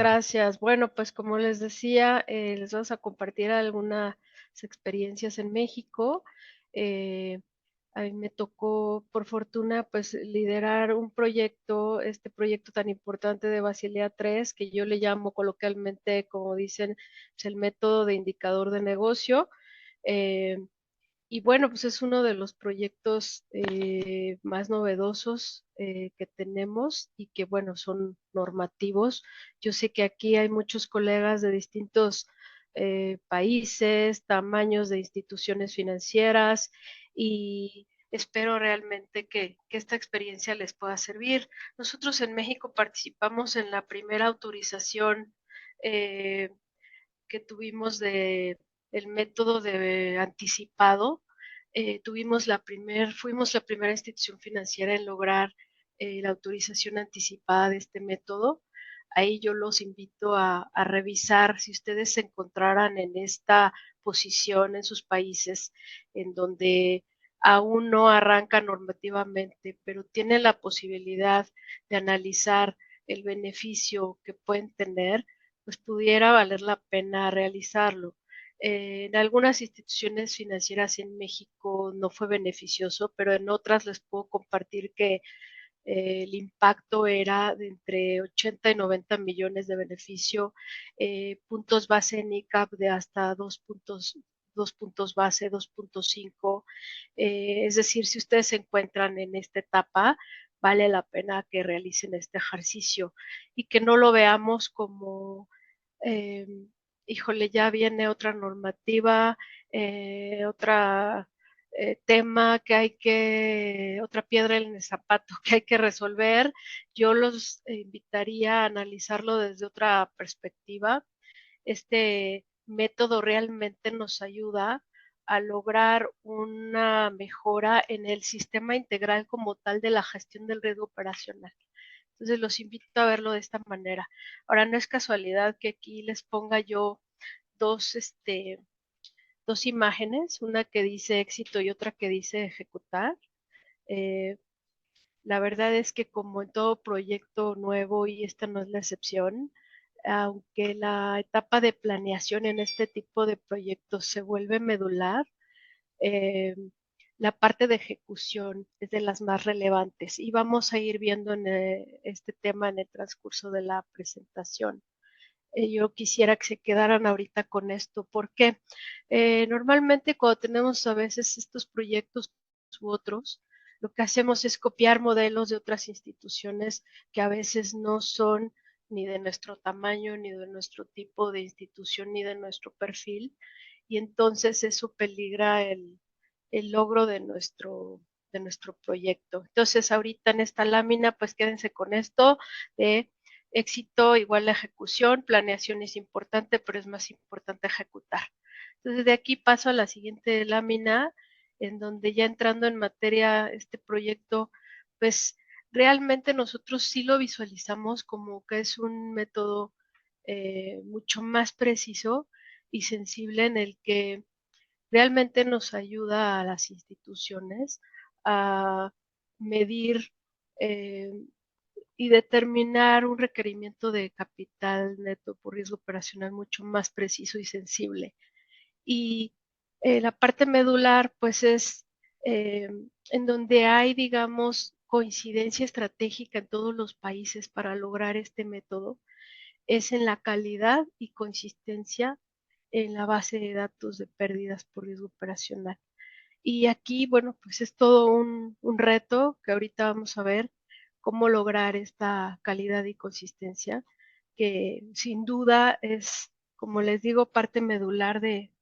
Gracias. Bueno, pues como les decía, les vamos a compartir algunas experiencias en México. Eh, a mí me tocó, por fortuna, pues liderar un proyecto, este proyecto tan importante de Basilea 3, que yo le llamo coloquialmente, como dicen, es el método de indicador de negocio. Eh, y bueno, pues es uno de los proyectos más novedosos que tenemos y que, bueno, son normativos. Yo sé que aquí hay muchos colegas de distintos países, tamaños de instituciones financieras y espero realmente que esta experiencia les pueda servir. Nosotros en México participamos en la primera autorización eh, que tuvimos de el método de anticipado. Fuimos la primera institución financiera en lograr la autorización anticipada de este método. Ahí yo los invito a revisar si ustedes se encontraran en esta posición en sus países en donde aún no arranca normativamente, pero tienen la posibilidad de analizar el beneficio que pueden tener, pues pudiera valer la pena realizarlo. En algunas instituciones financieras en México no fue beneficioso, pero en otras les puedo compartir que el impacto era de entre 80 y 90 millones de beneficio, puntos base en ICAP de hasta 2 puntos base, 2.5. Es decir, si ustedes se encuentran en esta etapa, vale la pena que realicen este ejercicio y que no lo veamos como eh, híjole, ya viene otra normativa, otra tema otra piedra en el zapato que hay que resolver. Yo los invitaría a analizarlo desde otra perspectiva. Este método realmente nos ayuda a lograr una mejora en el sistema integral como tal de la gestión del riesgo operacional. Entonces los invito a verlo de esta manera. Ahora, no es casualidad que aquí les ponga yo dos, dos imágenes, una que dice éxito y otra que dice ejecutar. Eh, la verdad es que como en todo proyecto nuevo, y esta no es la excepción, aunque la etapa de planeación en este tipo de proyectos se vuelve medular, eh, la parte de ejecución es de las más relevantes y vamos a ir viendo en este tema en el transcurso de la presentación. Yo quisiera que se quedaran ahorita con esto, porque normalmente cuando tenemos a veces estos proyectos u otros, lo que hacemos es copiar modelos de otras instituciones que a veces no son ni de nuestro tamaño, ni de nuestro tipo de institución, ni de nuestro perfil, y entonces eso peligra el logro de nuestro proyecto. Entonces, ahorita en esta lámina, pues quédense con esto de éxito igual a ejecución, planeación es importante, pero es más importante ejecutar. Entonces, de aquí paso a la siguiente lámina, en donde ya entrando en materia este proyecto, pues realmente nosotros sí lo visualizamos como que es un método mucho más preciso y sensible en el que realmente nos ayuda a las instituciones a medir eh, y determinar un requerimiento de capital neto por riesgo operacional mucho más preciso y sensible. Y la parte medular, pues es en donde hay, digamos, coincidencia estratégica en todos los países para lograr este método, es en la calidad y consistencia en la base de datos de pérdidas por riesgo operacional. Y aquí, bueno, pues es todo un reto que ahorita vamos a ver cómo lograr esta calidad y consistencia, que sin duda es, como les digo, parte medular de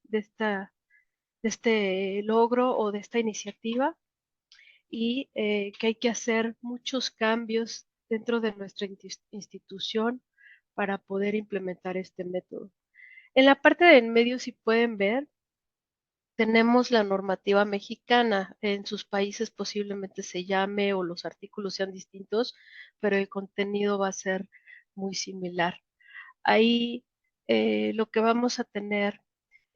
este logro o de esta iniciativa y que hay que hacer muchos cambios dentro de nuestra institución para poder implementar este método. En la parte de en medio, si pueden ver, tenemos la normativa mexicana. En sus países posiblemente se llame o los artículos sean distintos, pero el contenido va a ser muy similar. Ahí lo que vamos a tener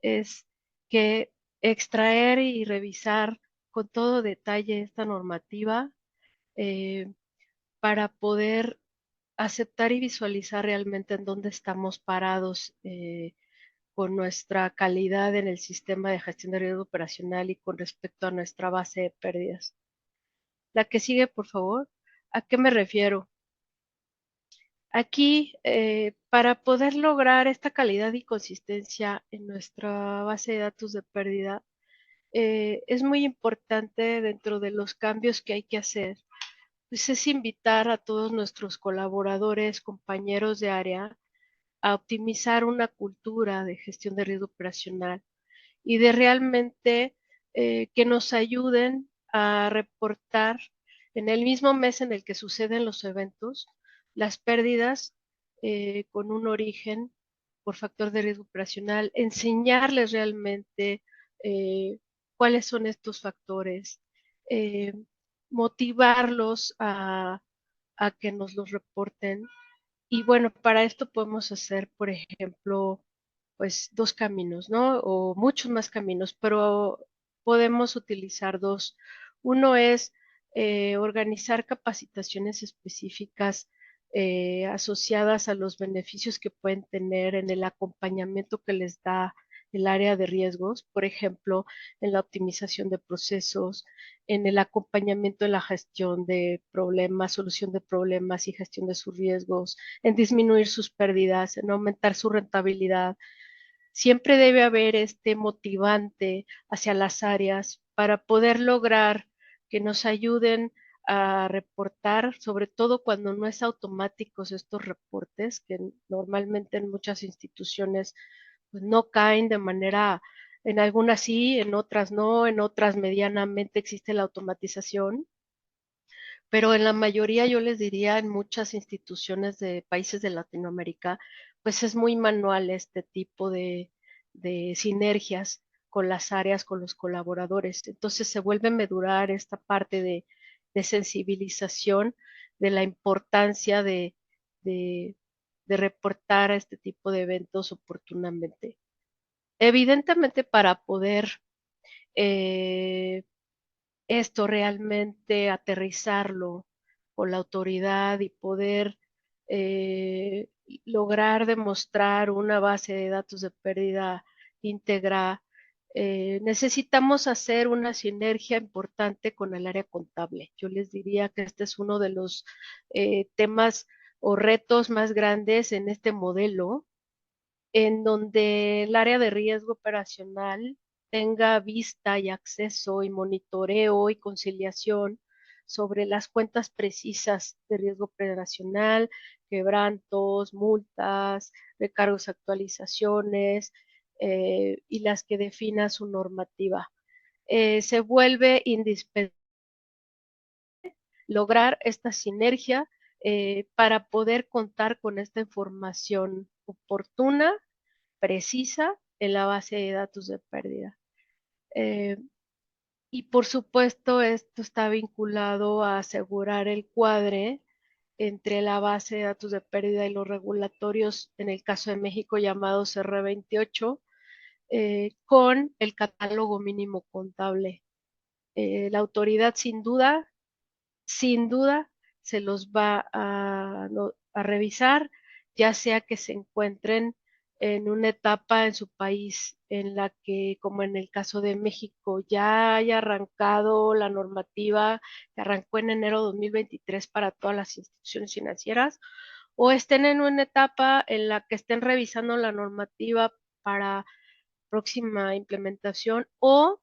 es que extraer y revisar con todo detalle esta normativa eh, para poder aceptar y visualizar realmente en dónde estamos parados con nuestra calidad en el sistema de gestión de riesgo operacional y con respecto a nuestra base de pérdidas. La que sigue, por favor. ¿A qué me refiero? Aquí, para poder lograr esta calidad y consistencia en nuestra base de datos de pérdida, es muy importante dentro de los cambios que hay que hacer, pues es invitar a todos nuestros colaboradores, compañeros de área, a optimizar una cultura de gestión de riesgo operacional y de realmente que nos ayuden a reportar en el mismo mes en el que suceden los eventos, las pérdidas con un origen por factor de riesgo operacional, enseñarles realmente cuáles son estos factores, eh, motivarlos a que nos los reporten. Y bueno, para esto podemos hacer, por ejemplo, pues dos caminos, ¿no? O muchos más caminos, pero podemos utilizar dos. Uno es organizar capacitaciones específicas asociadas a los beneficios que pueden tener en el acompañamiento que les da el área de riesgos, por ejemplo, en la optimización de procesos, en el acompañamiento en la gestión de problemas, solución de problemas y gestión de sus riesgos, en disminuir sus pérdidas, en aumentar su rentabilidad. Siempre debe haber este motivante hacia las áreas para poder lograr que nos ayuden a reportar, sobre todo cuando no es automáticos estos reportes, que normalmente en muchas instituciones pues, no caen de manera, en algunas sí, en otras no, en otras medianamente existe la automatización, pero en la mayoría yo les diría en muchas instituciones de países de Latinoamérica, pues es muy manual este tipo de sinergias con las áreas, con los colaboradores. Entonces se vuelve a medurar esta parte de sensibilización de la importancia de, de reportar a este tipo de eventos oportunamente. Evidentemente para poder esto realmente aterrizarlo con la autoridad y poder eh, lograr demostrar una base de datos de pérdida íntegra, necesitamos hacer una sinergia importante con el área contable. Yo les diría que este es uno de los temas o retos más grandes en este modelo, en donde el área de riesgo operacional tenga vista y acceso y monitoreo y conciliación sobre las cuentas precisas de riesgo operacional, quebrantos, multas, recargos, actualizaciones y las que defina su normativa. Se vuelve indispensable lograr esta sinergia para poder contar con esta información oportuna, precisa en la base de datos de pérdida. Eh, y por supuesto, esto está vinculado a asegurar el cuadre entre la base de datos de pérdida y los regulatorios, en el caso de México llamados R28, con el catálogo mínimo contable. La autoridad sin duda, se los va a revisar, ya sea que se encuentren en una etapa en su país en la que, como en el caso de México, ya haya arrancado la normativa que arrancó en enero de 2023 para todas las instituciones financieras, o estén en una etapa en la que estén revisando la normativa para próxima implementación, o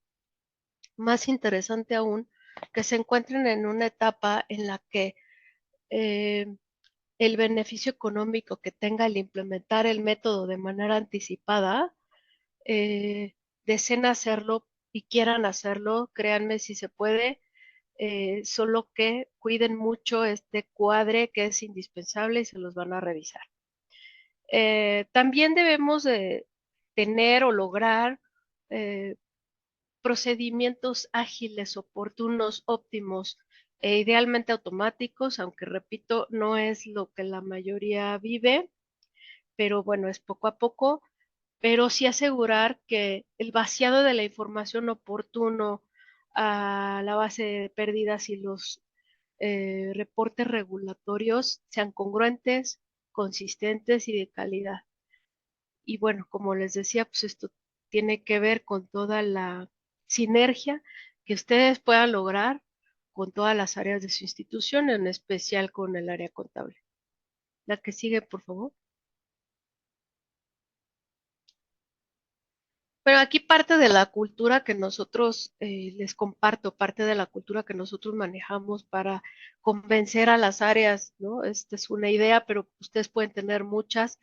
más interesante aún, que se encuentren en una etapa en la que eh, el beneficio económico que tenga el implementar el método de manera anticipada, deseen hacerlo y quieran hacerlo, créanme si se puede, solo que cuiden mucho este cuadre que es indispensable y se los van a revisar. También debemos de tener o lograr eh, procedimientos ágiles, oportunos, óptimos e idealmente automáticos, aunque repito, no es lo que la mayoría vive, pero bueno, es poco a poco, pero sí asegurar que el vaciado de la información oportuno a la base de pérdidas y los reportes regulatorios sean congruentes, consistentes y de calidad. Y bueno, como les decía, pues esto tiene que ver con toda la sinergia que ustedes puedan lograr con todas las áreas de su institución, en especial con el área contable. La que sigue, por favor. Pero aquí parte de la cultura que nosotros les comparto, parte de la cultura que nosotros manejamos para convencer a las áreas, ¿no? Esta es una idea, pero ustedes pueden tener muchas.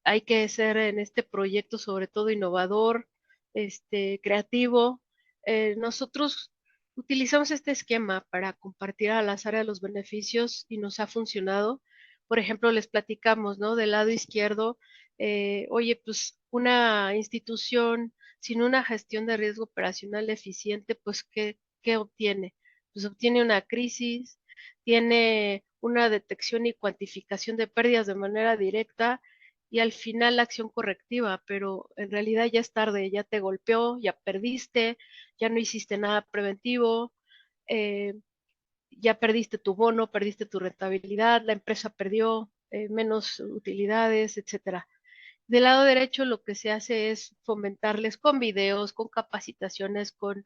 Hay que ser en este proyecto sobre todo innovador, creativo. Nosotros utilizamos este esquema para compartir a las áreas los beneficios y nos ha funcionado. Por ejemplo, les platicamos, ¿no? Del lado izquierdo, oye, pues una institución sin una gestión de riesgo operacional eficiente, pues ¿qué obtiene? Pues obtiene una crisis, tiene una detección y cuantificación de pérdidas de manera directa y al final la acción correctiva, pero en realidad ya es tarde, ya te golpeó, ya perdiste, ya no hiciste nada preventivo, eh, ya perdiste tu bono, perdiste tu rentabilidad, la empresa perdió menos utilidades, etcétera. Del lado derecho lo que se hace es fomentarles con videos, con capacitaciones, con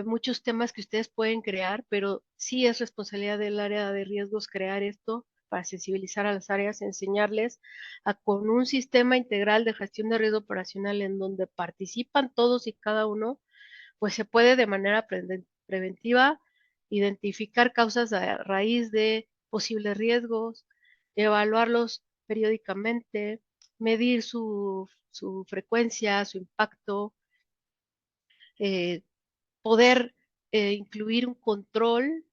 muchos temas que ustedes pueden crear, pero sí es responsabilidad del área de riesgos crear esto para sensibilizar a las áreas, enseñarles con un sistema integral de gestión de riesgo operacional en donde participan todos y cada uno, pues se puede de manera preventiva identificar causas a raíz de posibles riesgos, evaluarlos periódicamente, medir su frecuencia, su impacto, eh, poder incluir un control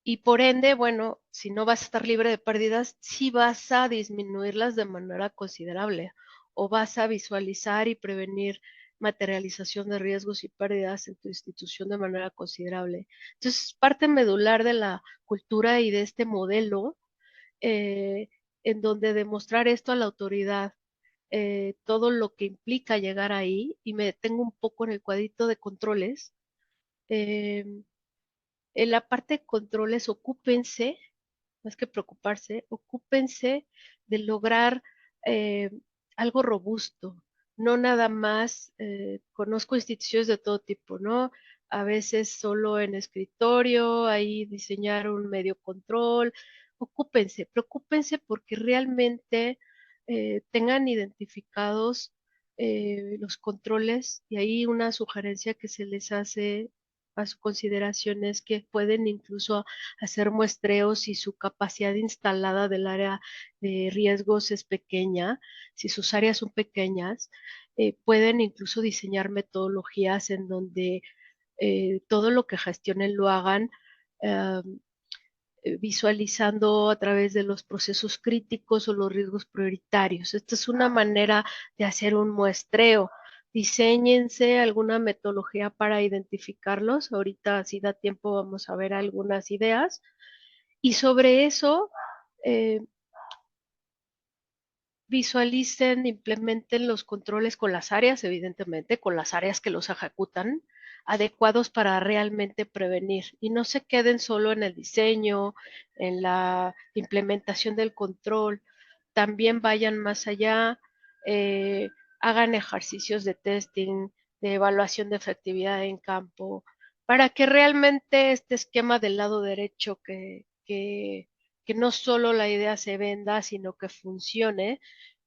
y por ende, bueno, si no vas a estar libre de pérdidas, sí vas a disminuirlas de manera considerable o vas a visualizar y prevenir materialización de riesgos y pérdidas en tu institución de manera considerable. Entonces, parte medular de la cultura y de este modelo, eh, en donde demostrar esto a la autoridad, todo lo que implica llegar ahí, y me detengo un poco en el cuadrito de controles. eh, en la parte de controles, ocúpense, más que preocuparse, ocúpense de lograr eh, algo robusto. No nada más, conozco instituciones de todo tipo, ¿no? A veces solo en escritorio, ahí diseñar un medio control. Ocúpense, preocúpense porque realmente tengan identificados los controles y ahí una sugerencia que se les hace a su consideración es que pueden incluso hacer muestreos si su capacidad instalada del área de riesgos es pequeña, si sus áreas son pequeñas, pueden incluso diseñar metodologías en donde todo lo que gestionen lo hagan eh, visualizando a través de los procesos críticos o los riesgos prioritarios. Esta es una manera de hacer un muestreo. Diséñense alguna metodología para identificarlos. Ahorita, si da tiempo, vamos a ver algunas ideas. Y sobre eso, eh, visualicen, implementen los controles con las áreas, evidentemente, con las áreas que los ejecutan, adecuados para realmente prevenir. Y no se queden solo en el diseño, en la implementación del control. También vayan más allá, eh, hagan ejercicios de testing, de evaluación de efectividad en campo, para que realmente este esquema del lado derecho que no solo la idea se venda, sino que funcione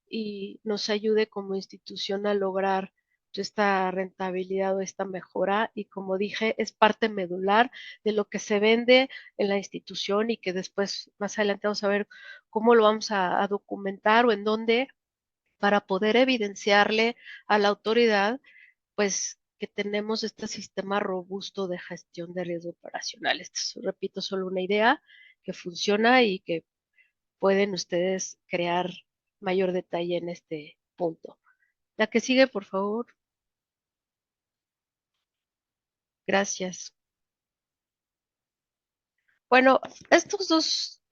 y nos ayude como institución a lograr esta rentabilidad o esta mejora. Y como dije, es parte medular de lo que se vende en la institución y que después, más adelante, vamos a ver cómo lo vamos a documentar o en dónde para poder evidenciarle a la autoridad, pues, que tenemos este sistema robusto de gestión de riesgo operacional. Esto es, repito, solo una idea que funciona y que pueden ustedes crear mayor detalle en este punto. La que sigue, por favor. Gracias. Bueno, estos dos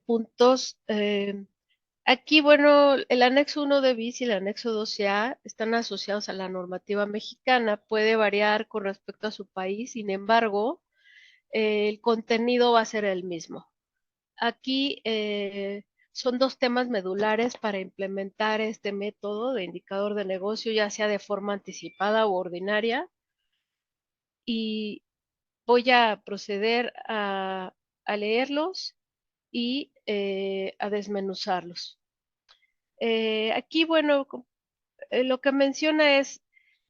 puntos, aquí, bueno, el anexo 1 de BIS y el anexo 2A están asociados a la normativa mexicana. Puede variar con respecto a su país, sin embargo, el contenido va a ser el mismo. Aquí son dos temas medulares para implementar este método de indicador de negocio, ya sea de forma anticipada u ordinaria, y voy a proceder a leerlos y a desmenuzarlos. Aquí, bueno, lo que menciona es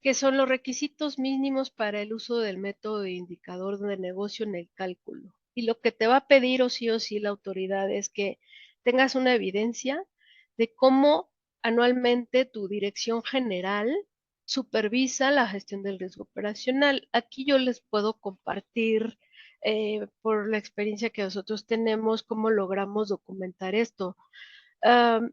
que son los requisitos mínimos para el uso del método de indicador de negocio en el cálculo. Y lo que te va a pedir o sí la autoridad es que tengas una evidencia de cómo anualmente tu dirección general supervisa la gestión del riesgo operacional. Aquí yo les puedo compartir por la experiencia que nosotros tenemos, cómo logramos documentar esto. Um,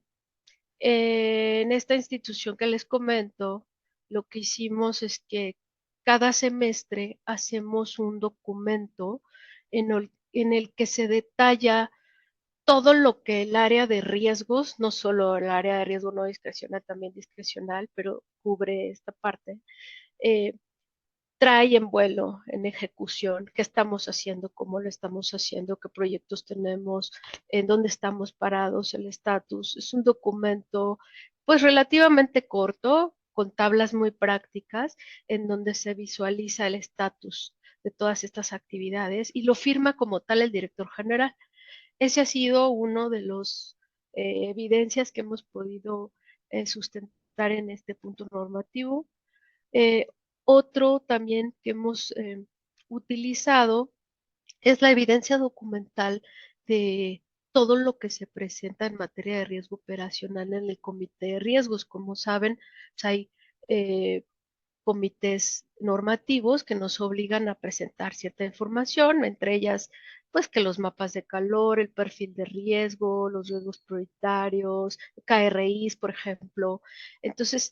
en esta institución que les comento, lo que hicimos es que cada semestre hacemos un documento en el que se detalla todo lo que el área de riesgos, no solo el área de riesgo no discrecional, también discrecional, pero cubre esta parte, eh, trae en vuelo, en ejecución, qué estamos haciendo, cómo lo estamos haciendo, qué proyectos tenemos, en dónde estamos parados, el estatus. Es un documento pues relativamente corto, con tablas muy prácticas, en donde se visualiza el estatus de todas estas actividades y lo firma como tal el director general. Ese ha sido uno de los evidencias que hemos podido sustentar en este punto normativo. Eh, Otro también que hemos utilizado es la evidencia documental de todo lo que se presenta en materia de riesgo operacional en el comité de riesgos. Como saben, pues hay eh, comités normativos que nos obligan a presentar cierta información, entre ellas, pues que los mapas de calor, el perfil de riesgo, los riesgos prioritarios, KRIs, por ejemplo. Entonces,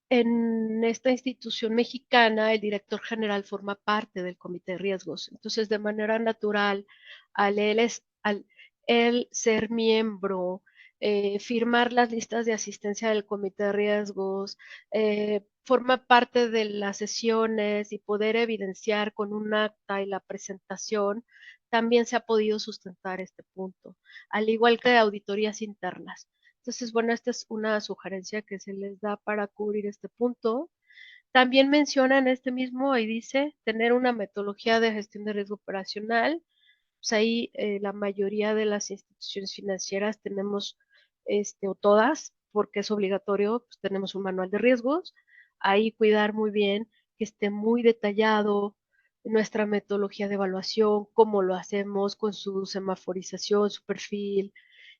en esta institución mexicana, el director general forma parte del comité de riesgos. Entonces, de manera natural, al él ser miembro, firmar las listas de asistencia del comité de riesgos, forma parte de las sesiones y poder evidenciar con un acta y la presentación, también se ha podido sustentar este punto, al igual que de auditorías internas. Entonces, bueno, esta es una sugerencia que se les da para cubrir este punto. También mencionan este mismo y dice tener una metodología de gestión de riesgo operacional. Pues ahí la mayoría de las instituciones financieras tenemos, o todas, porque es obligatorio, pues tenemos un manual de riesgos. Ahí cuidar muy bien que esté muy detallado nuestra metodología de evaluación, cómo lo hacemos con su semaforización, su perfil,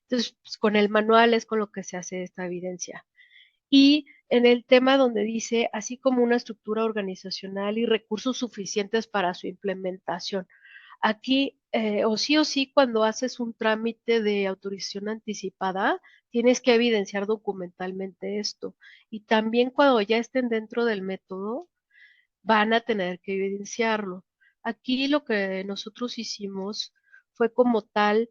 entonces, pues, con el manual es con lo que se hace esta evidencia. Y en el tema donde dice, así como una estructura organizacional y recursos suficientes para su implementación. Aquí, o sí, cuando haces un trámite de autorización anticipada, tienes que evidenciar documentalmente esto. Y también cuando ya estén dentro del método, van a tener que evidenciarlo. Aquí lo que nosotros hicimos fue como tal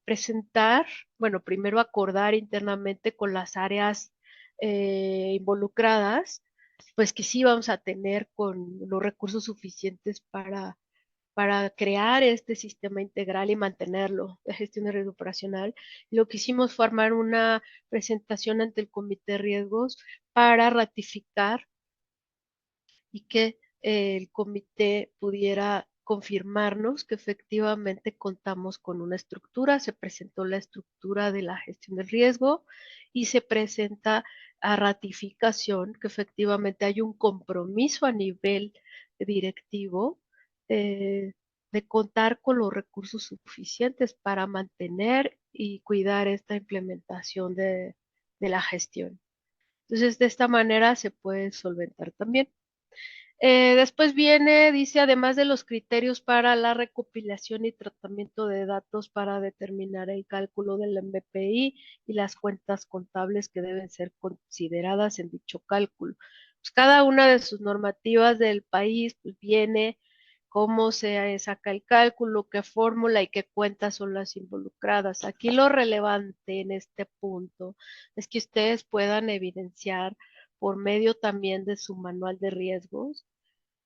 presentar, bueno, primero acordar internamente con las áreas involucradas, pues que sí vamos a tener con los recursos suficientes para crear este sistema integral y mantenerlo de gestión de riesgo operacional. Lo que hicimos fue armar una presentación ante el comité de riesgos para ratificar y que el comité pudiera confirmarnos que efectivamente contamos con una estructura, se presentó la estructura de la gestión del riesgo y se presenta a ratificación que efectivamente hay un compromiso a nivel directivo eh, de contar con los recursos suficientes para mantener y cuidar esta implementación de la gestión. Entonces, de esta manera se puede solventar también. Después viene, dice, además de los criterios para la recopilación y tratamiento de datos para determinar el cálculo del MPI y las cuentas contables que deben ser consideradas en dicho cálculo. Pues cada una de sus normativas del país pues viene cómo se saca el cálculo, qué fórmula y qué cuentas son las involucradas. Aquí lo relevante en este punto es que ustedes puedan evidenciar por medio también de su manual de riesgos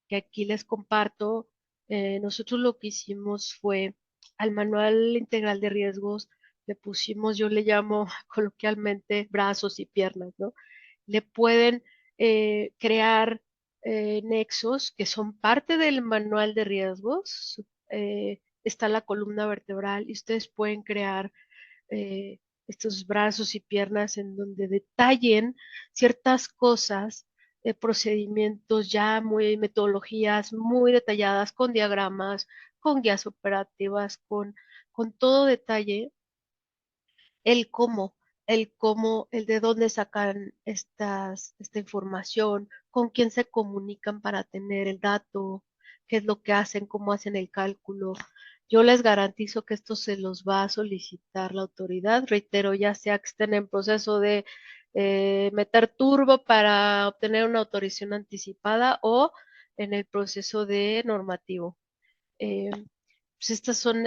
que aquí les comparto, Nosotros lo que hicimos fue al manual integral de riesgos le pusimos, yo le llamo coloquialmente brazos y piernas, ¿no? Le pueden crear nexos que son parte del manual de riesgos. Está la columna vertebral y ustedes pueden crear eh, estos brazos y piernas en donde detallen ciertas cosas, procedimientos ya muy, metodologías muy detalladas, con diagramas, con guías operativas, con todo detalle, el cómo, el de dónde sacan esta información, con quién se comunican para tener el dato, qué es lo que hacen, cómo hacen el cálculo. Yo les garantizo que esto se los va a solicitar la autoridad. Reitero, ya sea que estén en proceso de meter turbo para obtener una autorización anticipada o en el proceso de normativo. Eh, pues estas son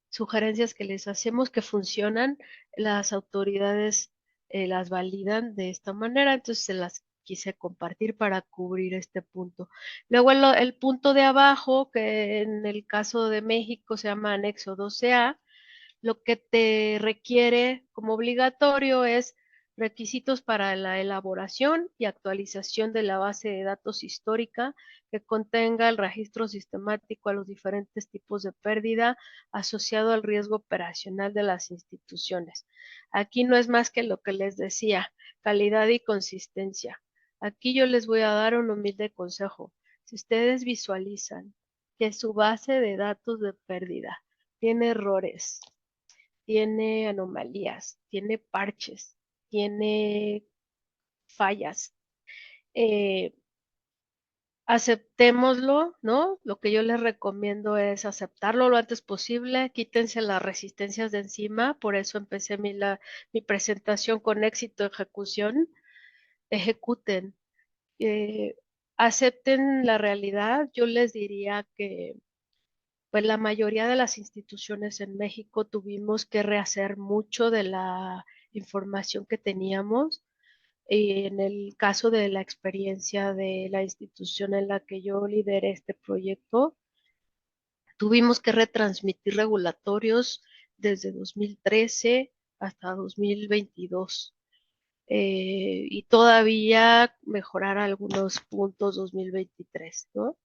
sugerencias que les hacemos que funcionan, las autoridades las validan de esta manera, entonces se las quise compartir para cubrir este punto. Luego el punto de abajo, que en el caso de México se llama anexo 12A, lo que te requiere como obligatorio es requisitos para la elaboración y actualización de la base de datos histórica que contenga el registro sistemático a los diferentes tipos de pérdida asociado al riesgo operacional de las instituciones. Aquí no es más que lo que les decía, calidad y consistencia. Aquí yo les voy a dar un humilde consejo. Si ustedes visualizan que su base de datos de pérdida tiene errores, tiene anomalías, tiene parches, tiene fallas. Eh, Aceptémoslo, ¿no? Lo que yo les recomiendo es aceptarlo lo antes posible, quítense las resistencias de encima, por eso empecé mi presentación con éxito, ejecución, ejecuten, eh, acepten la realidad. Yo les diría que pues la mayoría de las instituciones en México tuvimos que rehacer mucho de la información que teníamos. Y en el caso de la experiencia de la institución en la que yo lideré este proyecto, tuvimos que retransmitir regulatorios desde 2013 hasta 2022 y todavía mejorar algunos puntos 2023, ¿no?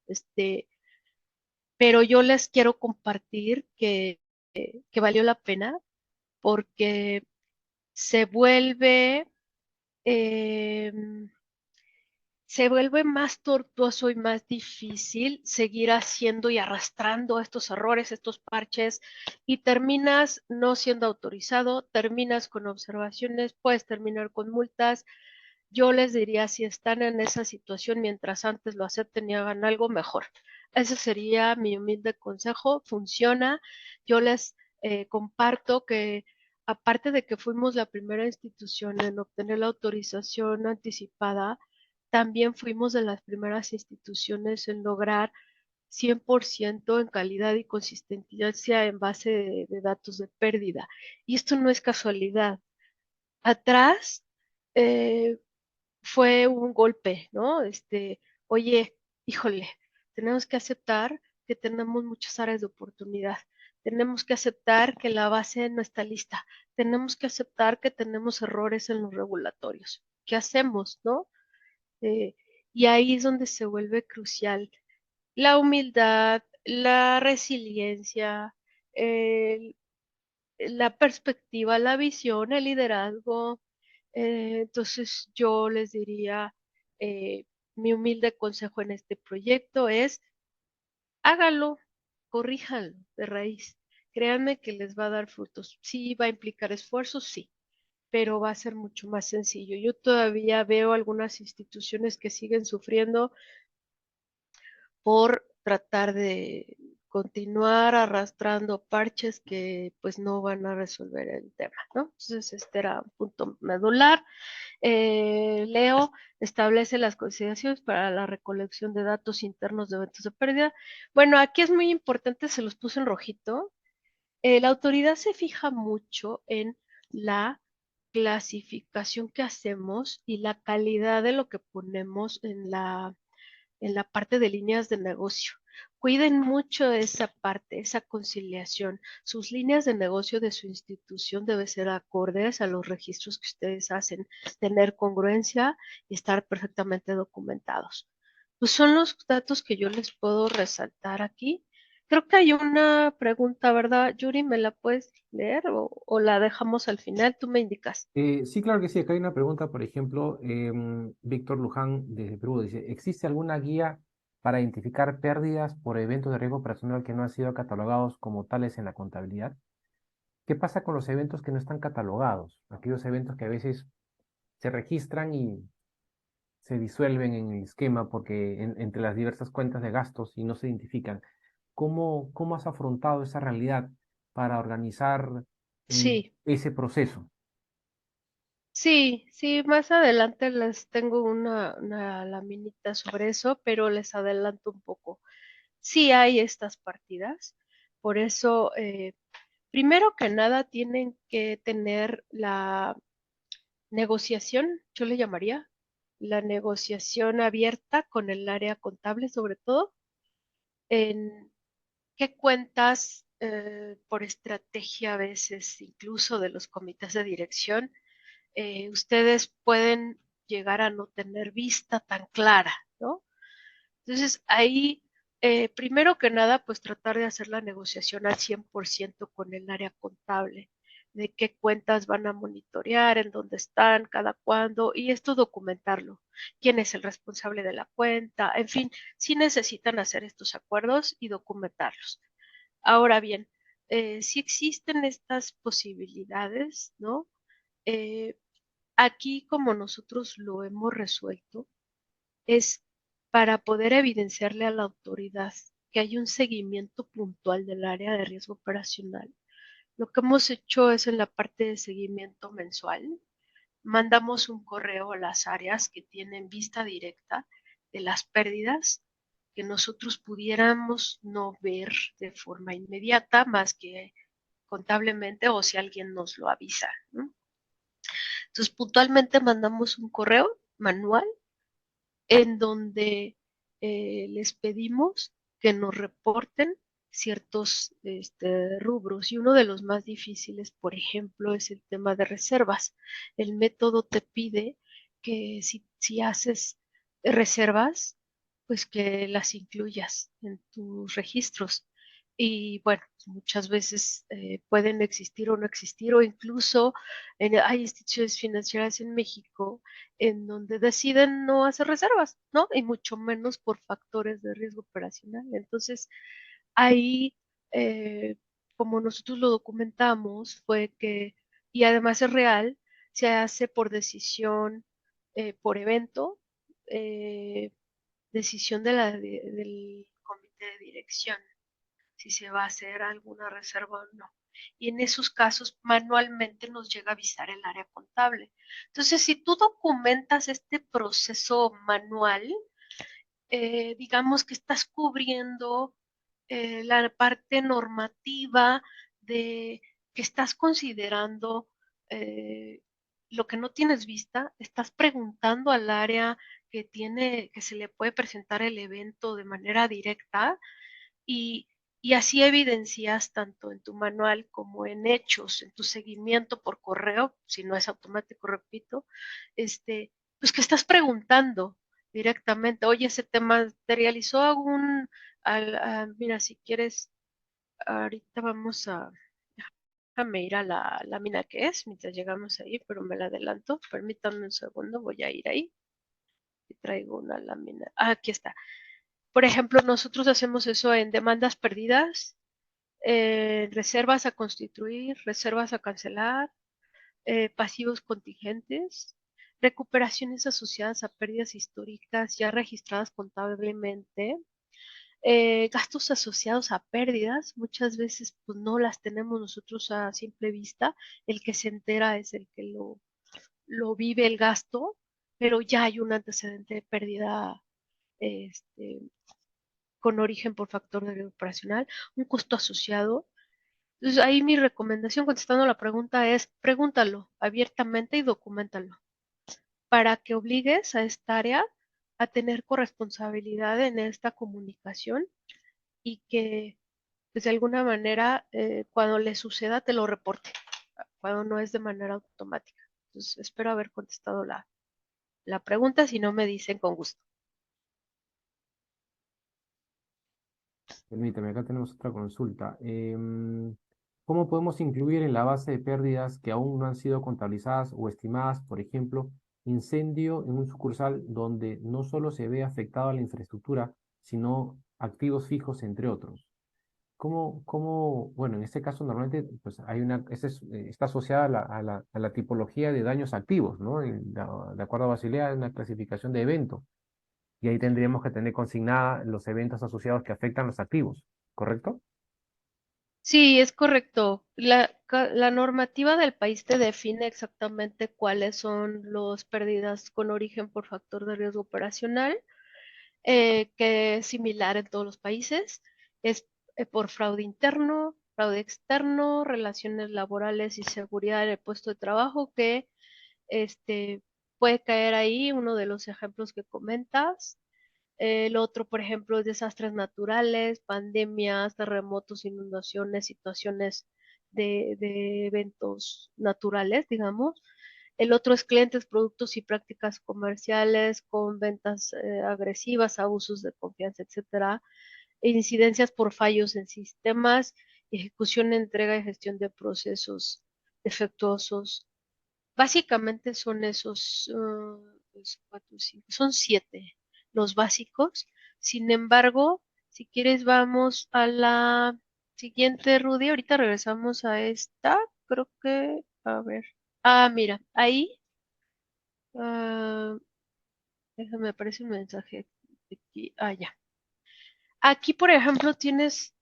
Pero yo les quiero compartir que valió la pena porque se vuelve, eh, se vuelve más tortuoso y más difícil seguir haciendo y arrastrando estos errores, estos parches, y terminas no siendo autorizado, terminas con observaciones, puedes terminar con multas. Yo les diría, si están en esa situación, mientras antes lo acepten y hagan algo mejor. Ese sería mi humilde consejo, funciona. Yo les comparto que aparte de que fuimos la primera institución en obtener la autorización anticipada, también fuimos de las primeras instituciones en lograr 100% en calidad y consistencia en base de datos de pérdida. Y esto no es casualidad. Atrás, eh, fue un golpe, ¿no? Oye, híjole, tenemos que aceptar que tenemos muchas áreas de oportunidad, tenemos que aceptar que la base no está lista, tenemos que aceptar que tenemos errores en los regulatorios. ¿Qué hacemos, no? Eh, y ahí es donde se vuelve crucial la humildad, la resiliencia, el la perspectiva, la visión, el liderazgo. Entonces yo les diría, mi humilde consejo en este proyecto es hágalo, corríjanlo de raíz. Créanme que les va a dar frutos. Sí, va a implicar esfuerzos, sí, pero va a ser mucho más sencillo. Yo todavía veo algunas instituciones que siguen sufriendo por tratar de continuar arrastrando parches que pues no van a resolver el tema, ¿no? Entonces este era un punto medular. Leo establece las consideraciones para la recolección de datos internos de eventos de pérdida. Bueno, aquí es muy importante, se los puse en rojito. La autoridad se fija mucho en la clasificación que hacemos y la calidad de lo que ponemos en la parte de líneas de negocio. Cuiden mucho esa parte, esa conciliación. Sus líneas de negocio de su institución deben ser acordes a los registros que ustedes hacen, tener congruencia y estar perfectamente documentados. Pues son los datos que yo les puedo resaltar aquí. Creo que hay una pregunta, ¿verdad? Yuri, ¿me la puedes leer o la dejamos al final? Tú me indicas. Sí, claro que sí. Acá hay una pregunta, por ejemplo, Víctor Luján desde Perú dice, ¿existe alguna guía para identificar pérdidas por eventos de riesgo operacional que no han sido catalogados como tales en la contabilidad? ¿Qué pasa con los eventos que no están catalogados? Aquellos eventos que a veces se registran y se disuelven en el esquema porque entre las diversas cuentas de gastos y no se identifican. ¿Cómo has afrontado esa realidad para organizar Sí. ese proceso? Sí, sí, más adelante les tengo una laminita sobre eso, pero les adelanto un poco. Sí hay estas partidas, por eso, primero que nada, tienen que tener la negociación, yo le llamaría, la negociación abierta con el área contable, sobre todo, en qué cuentas, por estrategia a veces, incluso de los comités de dirección, ustedes pueden llegar a no tener vista tan clara, ¿no? Entonces, ahí, primero que nada, pues tratar de hacer la negociación al 100% con el área contable, de qué cuentas van a monitorear, en dónde están, cada cuándo, y esto documentarlo. ¿Quién es el responsable de la cuenta? En fin, sí necesitan hacer estos acuerdos y documentarlos. Ahora bien, sí existen estas posibilidades, ¿no? Eh, Aquí, como nosotros lo hemos resuelto, es para poder evidenciarle a la autoridad que hay un seguimiento puntual del área de riesgo operacional. Lo que hemos hecho es en la parte de seguimiento mensual, mandamos un correo a las áreas que tienen vista directa de las pérdidas que nosotros pudiéramos no ver de forma inmediata, más que contablemente o si alguien nos lo avisa, ¿no? Entonces, puntualmente mandamos un correo manual en donde les pedimos que nos reporten ciertos rubros y uno de los más difíciles, por ejemplo, es el tema de reservas. El método te pide que si haces reservas, pues que las incluyas en tus registros. Y bueno, muchas veces pueden existir o no existir, o incluso hay instituciones financieras en México en donde deciden no hacer reservas, ¿no? Y mucho menos por factores de riesgo operacional. Entonces, ahí, eh, como nosotros lo documentamos, fue que, y además es real, se hace por decisión, por evento, eh, decisión del comité de dirección si se va a hacer alguna reserva o no. Y en esos casos manualmente nos llega a avisar el área contable. Entonces, si tú documentas este proceso manual, digamos que estás cubriendo la parte normativa de que estás considerando eh, lo que no tienes vista, estás preguntando al área que se le puede presentar el evento de manera directa y, y así evidencias tanto en tu manual como en hechos, en tu seguimiento por correo, si no es automático, repito, pues que estás preguntando directamente, oye, ¿se te materializó mira, si quieres, ahorita vamos déjame ir a la lámina que es, mientras llegamos ahí, pero me la adelanto, permítanme un segundo, voy a ir ahí y traigo una lámina, aquí está. Por ejemplo, nosotros hacemos eso en demandas perdidas, reservas a constituir, reservas a cancelar, pasivos contingentes, recuperaciones asociadas a pérdidas históricas ya registradas contablemente, gastos asociados a pérdidas, muchas veces pues no las tenemos nosotros a simple vista, el que se entera es el que lo vive el gasto, pero ya hay un antecedente de pérdida este, con origen por factor de riesgo operacional, un costo asociado. Entonces, ahí mi recomendación contestando la pregunta es pregúntalo abiertamente y documentalo para que obligues a esta área a tener corresponsabilidad en esta comunicación y que pues, de alguna manera cuando le suceda te lo reporte, cuando no es de manera automática. Entonces, espero haber contestado la pregunta, si no me dicen con gusto. Permítame, acá tenemos otra consulta. ¿Cómo podemos incluir en la base de pérdidas que aún no han sido contabilizadas o estimadas, por ejemplo, incendio en un sucursal donde no solo se ve afectada la infraestructura, sino activos fijos, entre otros? Bueno, en este caso normalmente pues está asociada a la tipología de daños activos, ¿no? De acuerdo a Basilea, es una clasificación de evento. Y ahí tendríamos que tener consignada los eventos asociados que afectan los activos, ¿correcto? Sí, es correcto. La normativa del país te define exactamente cuáles son las pérdidas con origen por factor de riesgo operacional, que es similar en todos los países. Es por fraude interno, fraude externo, relaciones laborales y seguridad en el puesto de trabajo, que este, puede caer ahí uno de los ejemplos que comentas. El otro, por ejemplo, es desastres naturales, pandemias, terremotos, inundaciones, situaciones de eventos naturales, digamos. El otro es clientes, productos y prácticas comerciales con ventas agresivas, abusos de confianza, etcétera. E incidencias por fallos en sistemas, ejecución, entrega y gestión de procesos defectuosos. Básicamente son esos, dos, cuatro, cinco, son 7 los básicos. Sin embargo, si quieres, vamos a la siguiente, Rudy. Ahorita regresamos a esta. Creo que, a ver. Ah, mira, ahí, ah, déjame, aparece un mensaje aquí. Ah, ya. Aquí, por ejemplo, tienes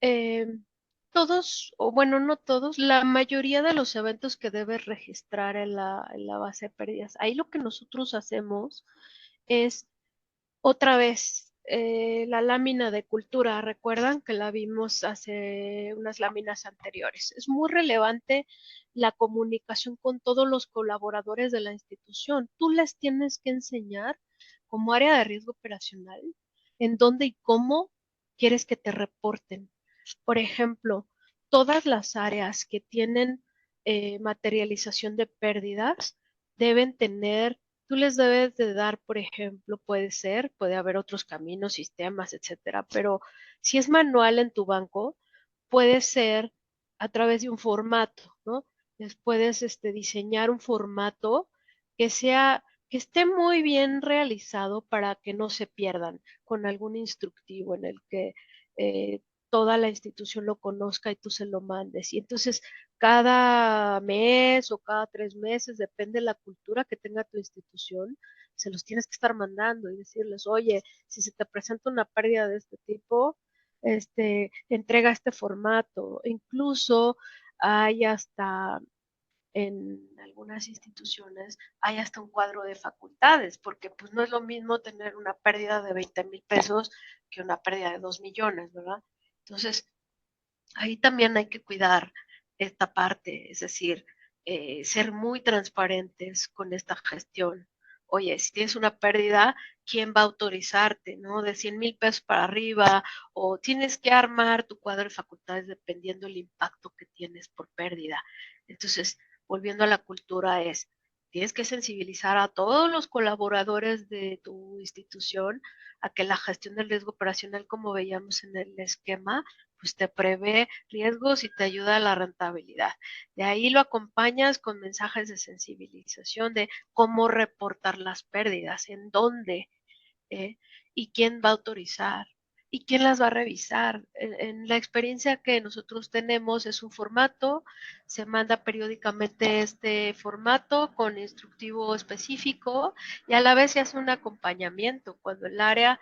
eh, todos, o bueno, no todos, la mayoría de los eventos que debes registrar en la base de pérdidas. Ahí lo que nosotros hacemos es otra vez la lámina de cultura. Recuerdan que la vimos hace unas láminas anteriores. Es muy relevante la comunicación con todos los colaboradores de la institución. Tú les tienes que enseñar como área de riesgo operacional en dónde y cómo quieres que te reporten. Por ejemplo, todas las áreas que tienen materialización de pérdidas deben tener. Tú les debes de dar, por ejemplo, puede haber otros caminos, sistemas, etcétera, pero si es manual en tu banco, puede ser a través de un formato, ¿no? Les puedes diseñar un formato que sea, que esté muy bien realizado para que no se pierdan, con algún instructivo en el que toda la institución lo conozca y tú se lo mandes. Y entonces cada mes o cada 3 meses, depende de la cultura que tenga tu institución, se los tienes que estar mandando y decirles, oye, si se te presenta una pérdida de este tipo, entrega este formato. Incluso hay hasta en algunas instituciones hay hasta un cuadro de facultades, porque pues no es lo mismo tener una pérdida de 20,000 pesos que una pérdida de 2 millones, ¿verdad? Entonces, ahí también hay que cuidar esta parte, es decir, ser muy transparentes con esta gestión. Oye, si tienes una pérdida, ¿quién va a autorizarte, no? De 100,000 pesos para arriba, o tienes que armar tu cuadro de facultades dependiendo del impacto que tienes por pérdida. Entonces, volviendo a la cultura tienes que sensibilizar a todos los colaboradores de tu institución a que la gestión del riesgo operacional, como veíamos en el esquema, pues te prevé riesgos y te ayuda a la rentabilidad. De ahí lo acompañas con mensajes de sensibilización de cómo reportar las pérdidas, en dónde, eh, y quién va a autorizar y quién las va a revisar. En la experiencia que nosotros tenemos es un formato, se manda periódicamente este formato con instructivo específico y a la vez se hace un acompañamiento. Cuando el área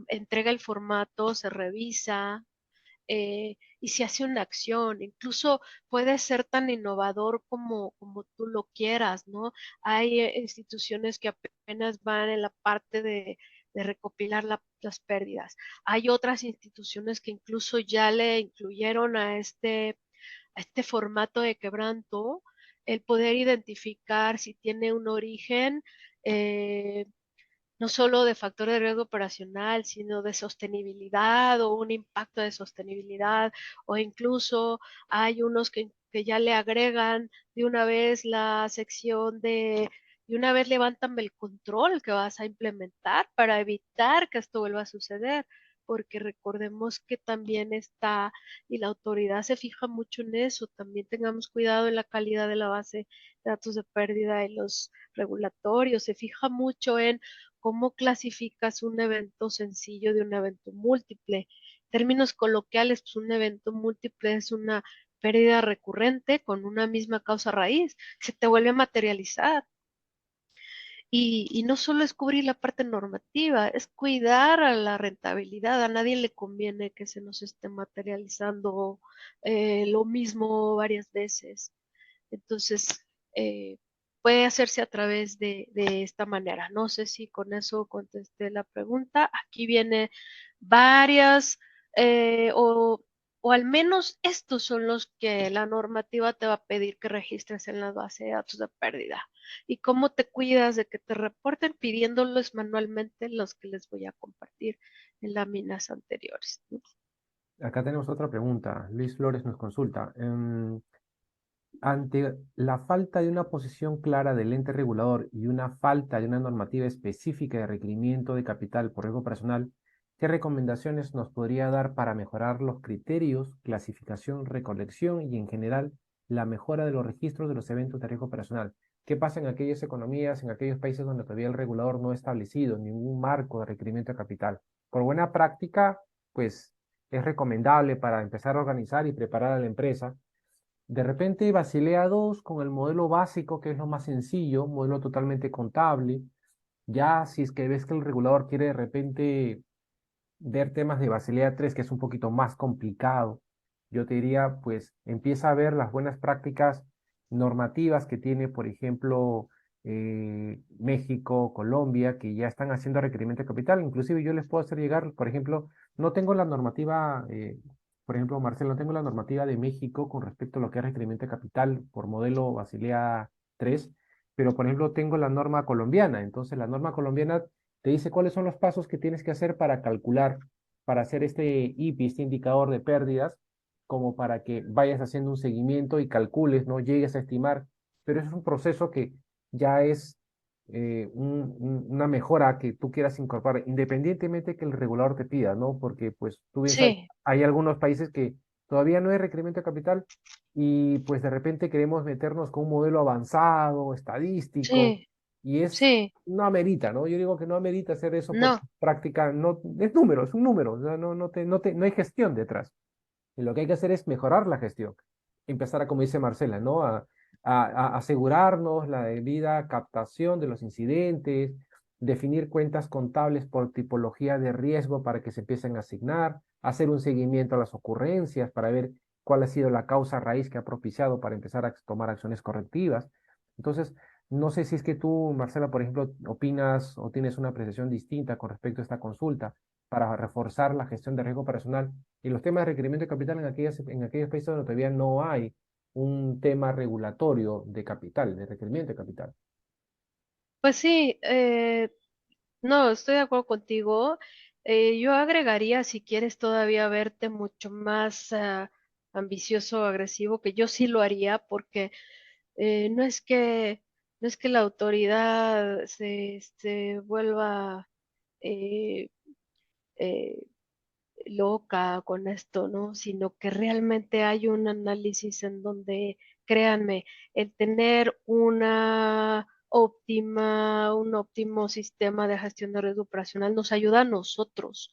entrega el formato, se revisa, y se hace una acción, incluso puede ser tan innovador como tú lo quieras, ¿no? Hay instituciones que apenas van en la parte de recopilar las pérdidas. Hay otras instituciones que incluso ya le incluyeron a este formato de quebranto el poder identificar si tiene un origen. no solo de factor de riesgo operacional, sino de sostenibilidad o un impacto de sostenibilidad, o incluso hay unos que ya le agregan de una vez la sección de una vez levantan el control que vas a implementar para evitar que esto vuelva a suceder, porque recordemos que también está, y la autoridad se fija mucho en eso, también tengamos cuidado en la calidad de la base de datos de pérdida y los regulatorios, se fija mucho en cómo clasificas un evento sencillo de un evento múltiple. En términos coloquiales, pues un evento múltiple es una pérdida recurrente con una misma causa raíz, se te vuelve a materializar. Y no solo es cubrir la parte normativa, es cuidar a la rentabilidad. A nadie le conviene que se nos esté materializando lo mismo varias veces. Entonces, eh, puede hacerse a través de esta manera. No sé si con eso contesté la pregunta. Aquí viene varias, eh, o, o al menos estos son los que la normativa te va a pedir que registres en la base de datos de pérdida. ¿Y cómo te cuidas de que te reporten pidiéndolos manualmente los que les voy a compartir en láminas anteriores? Acá tenemos otra pregunta. Luis Flores nos consulta. Ante la falta de una posición clara del ente regulador y una falta de una normativa específica de requerimiento de capital por riesgo personal, ¿qué recomendaciones nos podría dar para mejorar los criterios, clasificación, recolección y en general la mejora de los registros de los eventos de riesgo operacional? ¿Qué pasa en aquellas economías, en aquellos países donde todavía el regulador no ha establecido ningún marco de requerimiento de capital? Por buena práctica, pues es recomendable para empezar a organizar y preparar a la empresa. De repente Basilea II con el modelo básico, que es lo más sencillo, modelo totalmente contable. Ya si es que ves que el regulador quiere de repente ver temas de Basilea III, que es un poquito más complicado, yo te diría, pues empieza a ver las buenas prácticas normativas que tiene, por ejemplo, México, Colombia, que ya están haciendo requerimiento de capital. Inclusive yo les puedo hacer llegar, por ejemplo, no tengo la normativa, por ejemplo, Marcelo, no tengo la normativa de México con respecto a lo que es requerimiento de capital por modelo Basilea III, pero por ejemplo tengo la norma colombiana. Entonces la norma colombiana te dice cuáles son los pasos que tienes que hacer para calcular, para hacer este IPI, este indicador de pérdidas, como para que vayas haciendo un seguimiento y calcules, no llegues a estimar, pero es un proceso que ya es una mejora que tú quieras incorporar, independientemente que el regulador te pida, ¿no? Porque pues tú bien sabes, Sí, hay algunos países que todavía no hay requerimiento de capital y pues de repente queremos meternos con un modelo avanzado, estadístico, sí, y sí, no amerita, ¿no? Yo digo que no amerita hacer eso por no. práctica, no, es número, es un número, o sea, no hay gestión detrás. Y lo que hay que hacer es mejorar la gestión. Empezar a, como dice Marcela, ¿no? A asegurarnos la debida captación de los incidentes, definir cuentas contables por tipología de riesgo para que se empiecen a asignar, hacer un seguimiento a las ocurrencias para ver cuál ha sido la causa raíz que ha propiciado para empezar a tomar acciones correctivas. Entonces, no sé si es que tú, Marcela, por ejemplo, opinas o tienes una apreciación distinta con respecto a esta consulta para reforzar la gestión de riesgo personal y los temas de requerimiento de capital en aquellos países donde todavía no hay un tema regulatorio de capital, de requerimiento de capital. Pues sí, no, estoy de acuerdo contigo. Yo agregaría, si quieres todavía verte mucho más ambicioso o agresivo, que yo sí lo haría, porque no es que, no es que la autoridad se vuelva eh, eh, loca con esto, ¿no? Sino que realmente hay un análisis en donde, créanme, el tener un óptimo sistema de gestión de red operacional nos ayuda a nosotros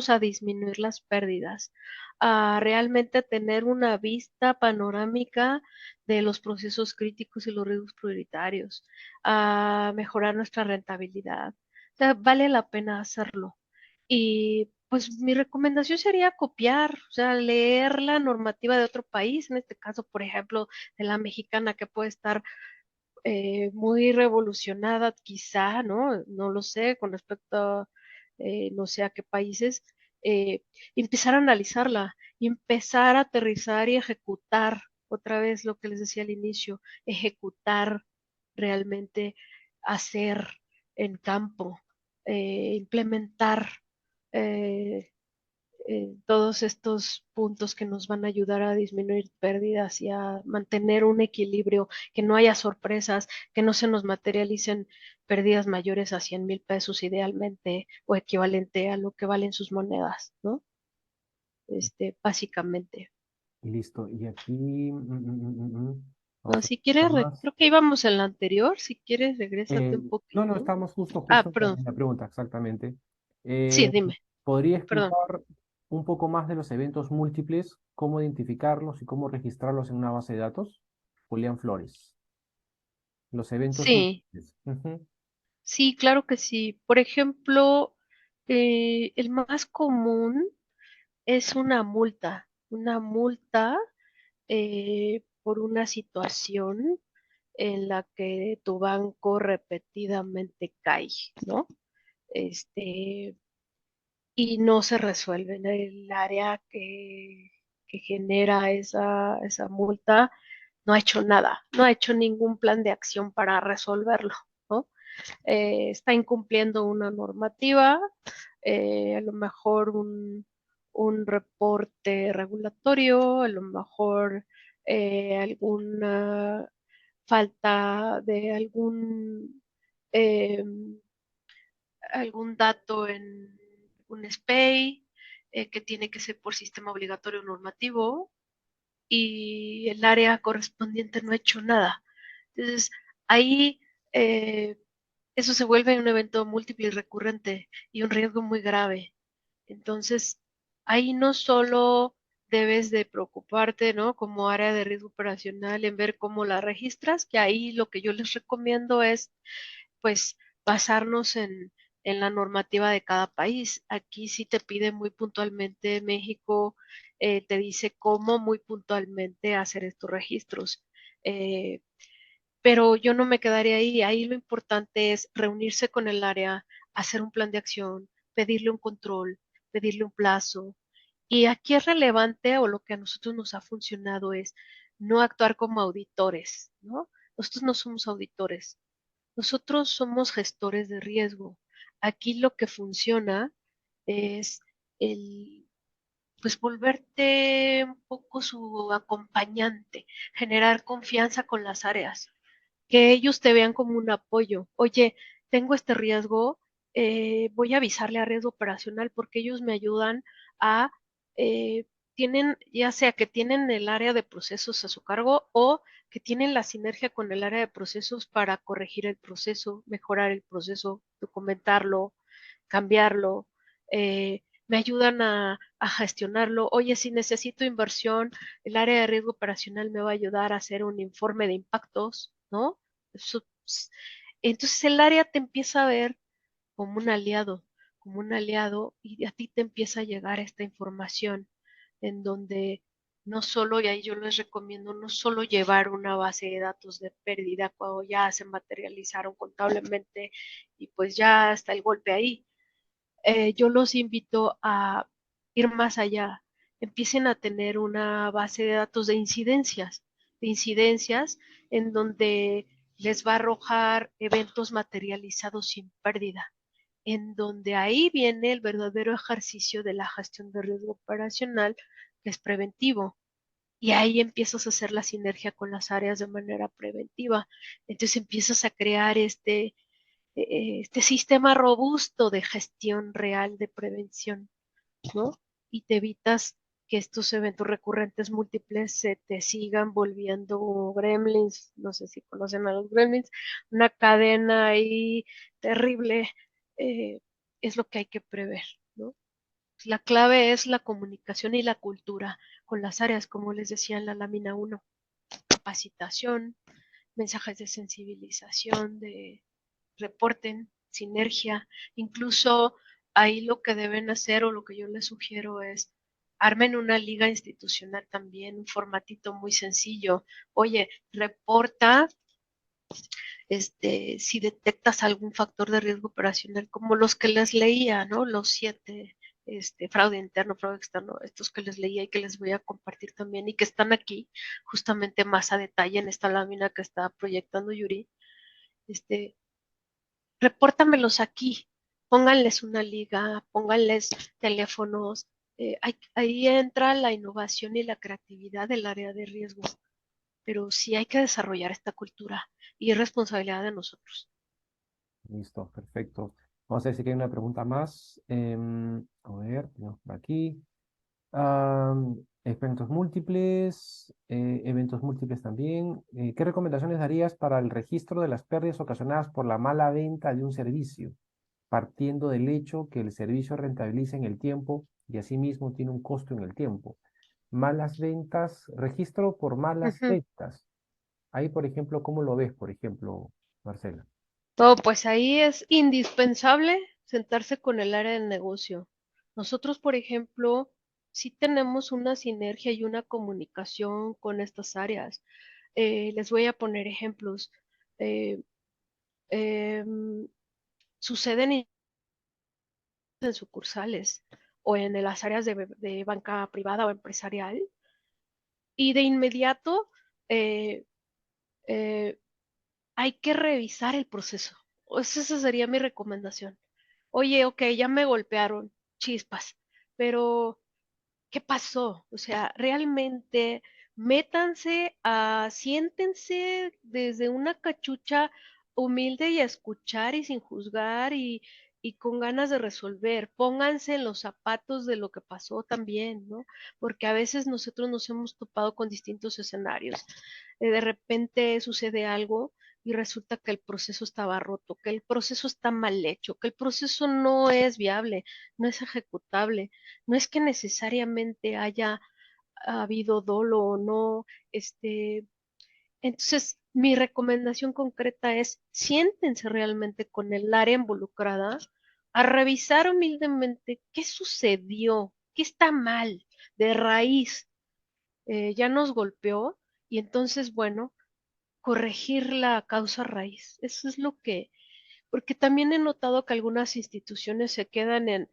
a disminuir las pérdidas, a realmente tener una vista panorámica de los procesos críticos y los riesgos prioritarios, a mejorar nuestra rentabilidad. O sea, vale la pena hacerlo. Y pues mi recomendación sería copiar, o sea, leer la normativa de otro país, en este caso, por ejemplo, de la mexicana, que puede estar muy revolucionada, quizá, ¿no? No lo sé, con respecto a, no sé a qué países, eh, empezar a analizarla y empezar a aterrizar y ejecutar, otra vez lo que les decía al inicio, ejecutar realmente, hacer. en campo, implementar eh, todos estos puntos que nos van a ayudar a disminuir pérdidas y a mantener un equilibrio, que no haya sorpresas, que no se nos materialicen pérdidas mayores a 100,000 pesos idealmente o equivalente a lo que valen sus monedas, ¿no? Básicamente. Listo. Y aquí, No, vamos a si ver quieres, más. creo que íbamos en la anterior, si quieres, regrésate un No, poquito. estamos Ah, justo perdón. en la pregunta, exactamente. Sí, Eh, dime, ¿Podría perdón. explicar un poco más de los eventos múltiples, cómo identificarlos y cómo registrarlos en una base de datos? Julián Flores. Los eventos Sí, múltiples. Ujú. sí, claro que sí. Por ejemplo, el más común es una multa por una situación en la que tu banco repetidamente cae, ¿no? Este, y no se resuelve. En el área que genera esa multa no ha hecho nada, no ha hecho ningún plan de acción para resolverlo, ¿no? Está incumpliendo una normativa, a lo mejor un reporte regulatorio, a lo mejor alguna falta de eh, algún dato en un SPEI que tiene que ser por sistema obligatorio normativo y el área correspondiente no ha hecho nada. Entonces, ahí eso se vuelve un evento múltiple y recurrente y un riesgo muy grave. Entonces, ahí no solo debes de preocuparte, ¿no? Como área de riesgo operacional en ver cómo la registras, que ahí lo que yo les recomiendo es, pues, basarnos en la normativa de cada país. Aquí sí te pide muy puntualmente México, te dice cómo muy puntualmente hacer estos registros. Eh, pero yo no me quedaría ahí. Ahí lo importante es reunirse con el área, hacer un plan de acción, pedirle un control, pedirle un plazo. Y aquí es relevante o lo que a nosotros nos ha funcionado es no actuar como auditores, ¿no? Nosotros no somos auditores, nosotros somos gestores de riesgo. Aquí lo que funciona es el, pues volverte un poco su acompañante, generar confianza con las áreas que ellos te vean como un apoyo. Oye, tengo este riesgo, voy a avisarle a riesgo operacional porque ellos me ayudan a, eh, tienen, ya sea que tienen el área de procesos a su cargo o que tienen la sinergia con el área de procesos para corregir el proceso, mejorar el proceso, documentarlo, cambiarlo. Me ayudan a gestionarlo. Oye, si necesito inversión, el área de riesgo operacional me va a ayudar a hacer un informe de impactos, ¿no? Eso, entonces el área te empieza a ver como un aliado, y a ti te empieza a llegar esta información en donde no solo, y ahí yo les recomiendo, no solo llevar una base de datos de pérdida cuando ya se materializaron contablemente y pues ya está el golpe ahí. Yo los invito a ir más allá, empiecen a tener una base de datos de incidencias en donde les va a arrojar eventos materializados sin pérdida, en donde ahí viene el verdadero ejercicio de la gestión de riesgo operacional, que es preventivo. Y ahí empiezas a hacer la sinergia con las áreas de manera preventiva. Entonces empiezas a crear este sistema robusto de gestión real de prevención, ¿no? Y te evitas que estos eventos recurrentes múltiples se te sigan volviendo gremlins, no sé si conocen a los gremlins, una cadena ahí terrible, eh, es lo que hay que prever, ¿no? La clave es la comunicación y la cultura con las áreas, como les decía en la lámina uno, capacitación, mensajes de sensibilización, de reporten, sinergia, incluso ahí lo que deben hacer o lo que yo les sugiero es armen una liga institucional también, un formatito muy sencillo. Oye, reporta si detectas algún factor de riesgo operacional, como los que les leía, ¿no? Los 7, fraude interno, fraude externo, estos que les leía y que les voy a compartir también y que están aquí justamente más a detalle en esta lámina que está proyectando Yuri. Este, repórtamelos aquí, pónganles una liga, pónganles teléfonos. Ahí entra la innovación y la creatividad del área de riesgo, pero sí hay que desarrollar esta cultura y es responsabilidad de nosotros. Listo, perfecto. Vamos a ver si hay una pregunta más. A ver, tenemos por aquí. Eventos múltiples también. ¿Qué recomendaciones darías para el registro de las pérdidas ocasionadas por la mala venta de un servicio, partiendo del hecho que el servicio rentabiliza en el tiempo y asimismo tiene un costo en el tiempo? Malas ventas, registro por malas Ujú. ventas. Ahí, por ejemplo, ¿cómo lo ves, por ejemplo, Marcela? Todo, pues ahí es indispensable sentarse con el área de negocio. Nosotros, por ejemplo, sí tenemos una sinergia y una comunicación con estas áreas. Les voy a poner ejemplos. Eh, em, Suceden en sucursales o en las áreas de banca privada o empresarial y de inmediato eh, eh, hay que revisar el proceso. Esa sería mi recomendación. Oye, ok, ya me golpearon, chispas, pero ¿qué pasó? O sea, realmente siéntense desde una cachucha humilde y a escuchar y sin juzgar y con ganas de resolver. Pónganse en los zapatos de lo que pasó también, ¿no? Porque a veces nosotros nos hemos topado con distintos escenarios. De repente sucede algo y resulta que el proceso estaba roto, que el proceso está mal hecho, que el proceso no es viable, no es ejecutable. No es que necesariamente haya habido dolo o no, entonces mi recomendación concreta es siéntense realmente con el área involucrada a revisar humildemente qué sucedió, qué está mal de raíz. Ya nos golpeó y entonces, bueno, corregir la causa raíz. Eso es lo que, porque también he notado que algunas instituciones se quedan en,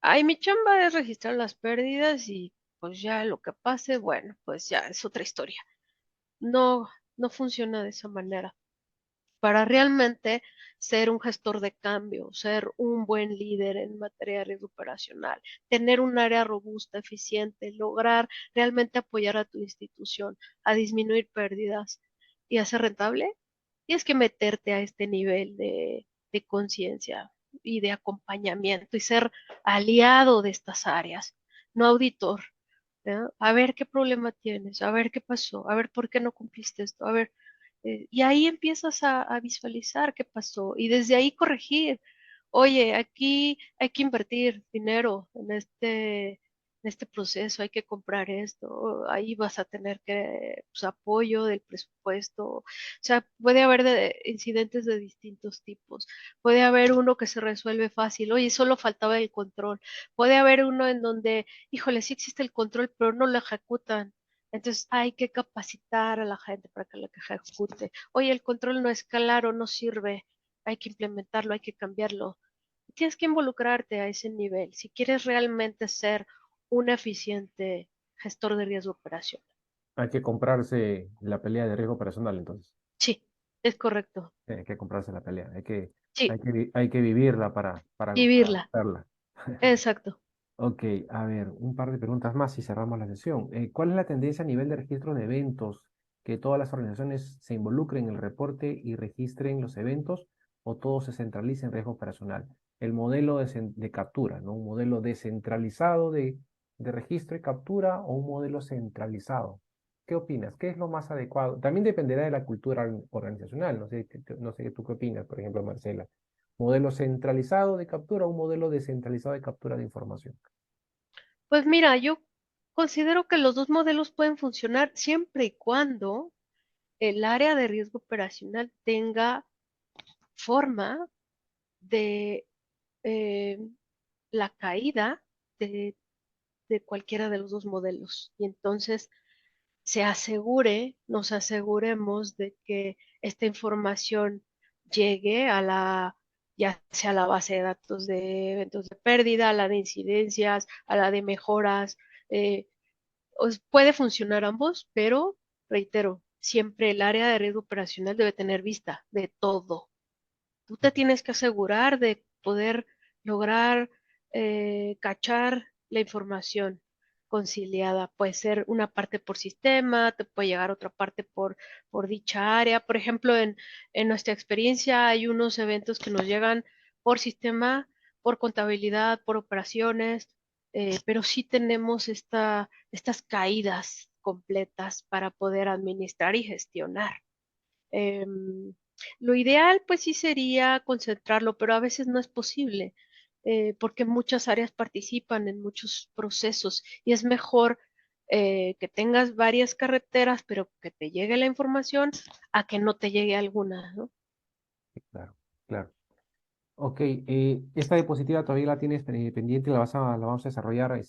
ay, mi chamba es registrar las pérdidas y pues ya lo que pase, bueno, pues ya es otra historia. No, no funciona de esa manera. Para realmente ser un gestor de cambio, ser un buen líder en materia de riesgo operacional, tener un área robusta, eficiente, lograr realmente apoyar a tu institución, a disminuir pérdidas y hacer rentable, tienes que meterte a este nivel de conciencia y de acompañamiento y ser aliado de estas áreas, no auditor. ¿Ya? A ver qué problema tienes, a ver qué pasó, a ver por qué no cumpliste esto, a ver, y ahí empiezas a visualizar qué pasó y desde ahí corregir. Oye, aquí hay que invertir dinero en este proceso, hay que comprar esto, ahí vas a tener que, pues, apoyo del presupuesto. O sea, puede haber incidentes de distintos tipos. Puede haber uno que se resuelve fácil, oye, solo faltaba el control. Puede haber uno en donde, híjole, sí existe el control, pero no lo ejecutan. Entonces hay que capacitar a la gente para que lo ejecute. Oye, el control no es claro, no sirve, hay que implementarlo, hay que cambiarlo. Tienes que involucrarte a ese nivel si quieres realmente ser un eficiente gestor de riesgo operacional. Hay que comprarse la pelea de riesgo personal, entonces. Sí, es correcto. Hay que comprarse la pelea. Sí, Hay que vivirla para vivirla. hacerla. Exacto. Ok, a ver, un par de preguntas más y cerramos la sesión. ¿Cuál es la tendencia a nivel de registro de eventos? ¿Que todas las organizaciones se involucren en el reporte y registren los eventos o todo se centraliza en riesgo operacional? El modelo de captura, ¿no? Un modelo descentralizado de registro y captura o un modelo centralizado. ¿Qué opinas? ¿Qué es lo más adecuado? También dependerá de la cultura organizacional. No sé, no sé tú qué opinas, por ejemplo, Marcela. ¿Modelo centralizado de captura o un modelo descentralizado de captura de información? Pues mira, yo considero que los dos modelos pueden funcionar siempre y cuando el área de riesgo operacional tenga forma de eh, la caída de, de cualquiera de los dos modelos. Y entonces nos aseguremos de que esta información llegue a ya sea a la base de datos de eventos de pérdida, a la de incidencias, a la de mejoras. eh, Puede funcionar ambos, pero reitero, siempre el área de riesgo operacional debe tener vista de todo. Tú te tienes que asegurar de poder lograr cachar la información conciliada. Puede ser una parte por sistema, te puede llegar otra parte por dicha área. Por ejemplo, en nuestra experiencia hay unos eventos que nos llegan por sistema, por contabilidad, por operaciones, pero sí tenemos estas caídas completas para poder administrar y gestionar. Em, lo ideal, pues sí sería concentrarlo, pero a veces no es posible, porque muchas áreas participan en muchos procesos y es mejor que tengas varias carreteras, pero que te llegue la información a que no te llegue alguna, ¿no? Claro, claro. Ok, esta diapositiva todavía la tienes pendiente y la vamos a desarrollar,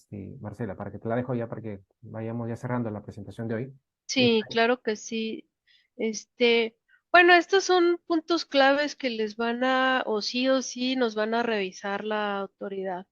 Marcela, para que te la dejo ya para que vayamos ya cerrando la presentación de hoy. Sí, claro que sí. Este, bueno, estos son puntos claves que les van o sí nos van a revisar la autoridad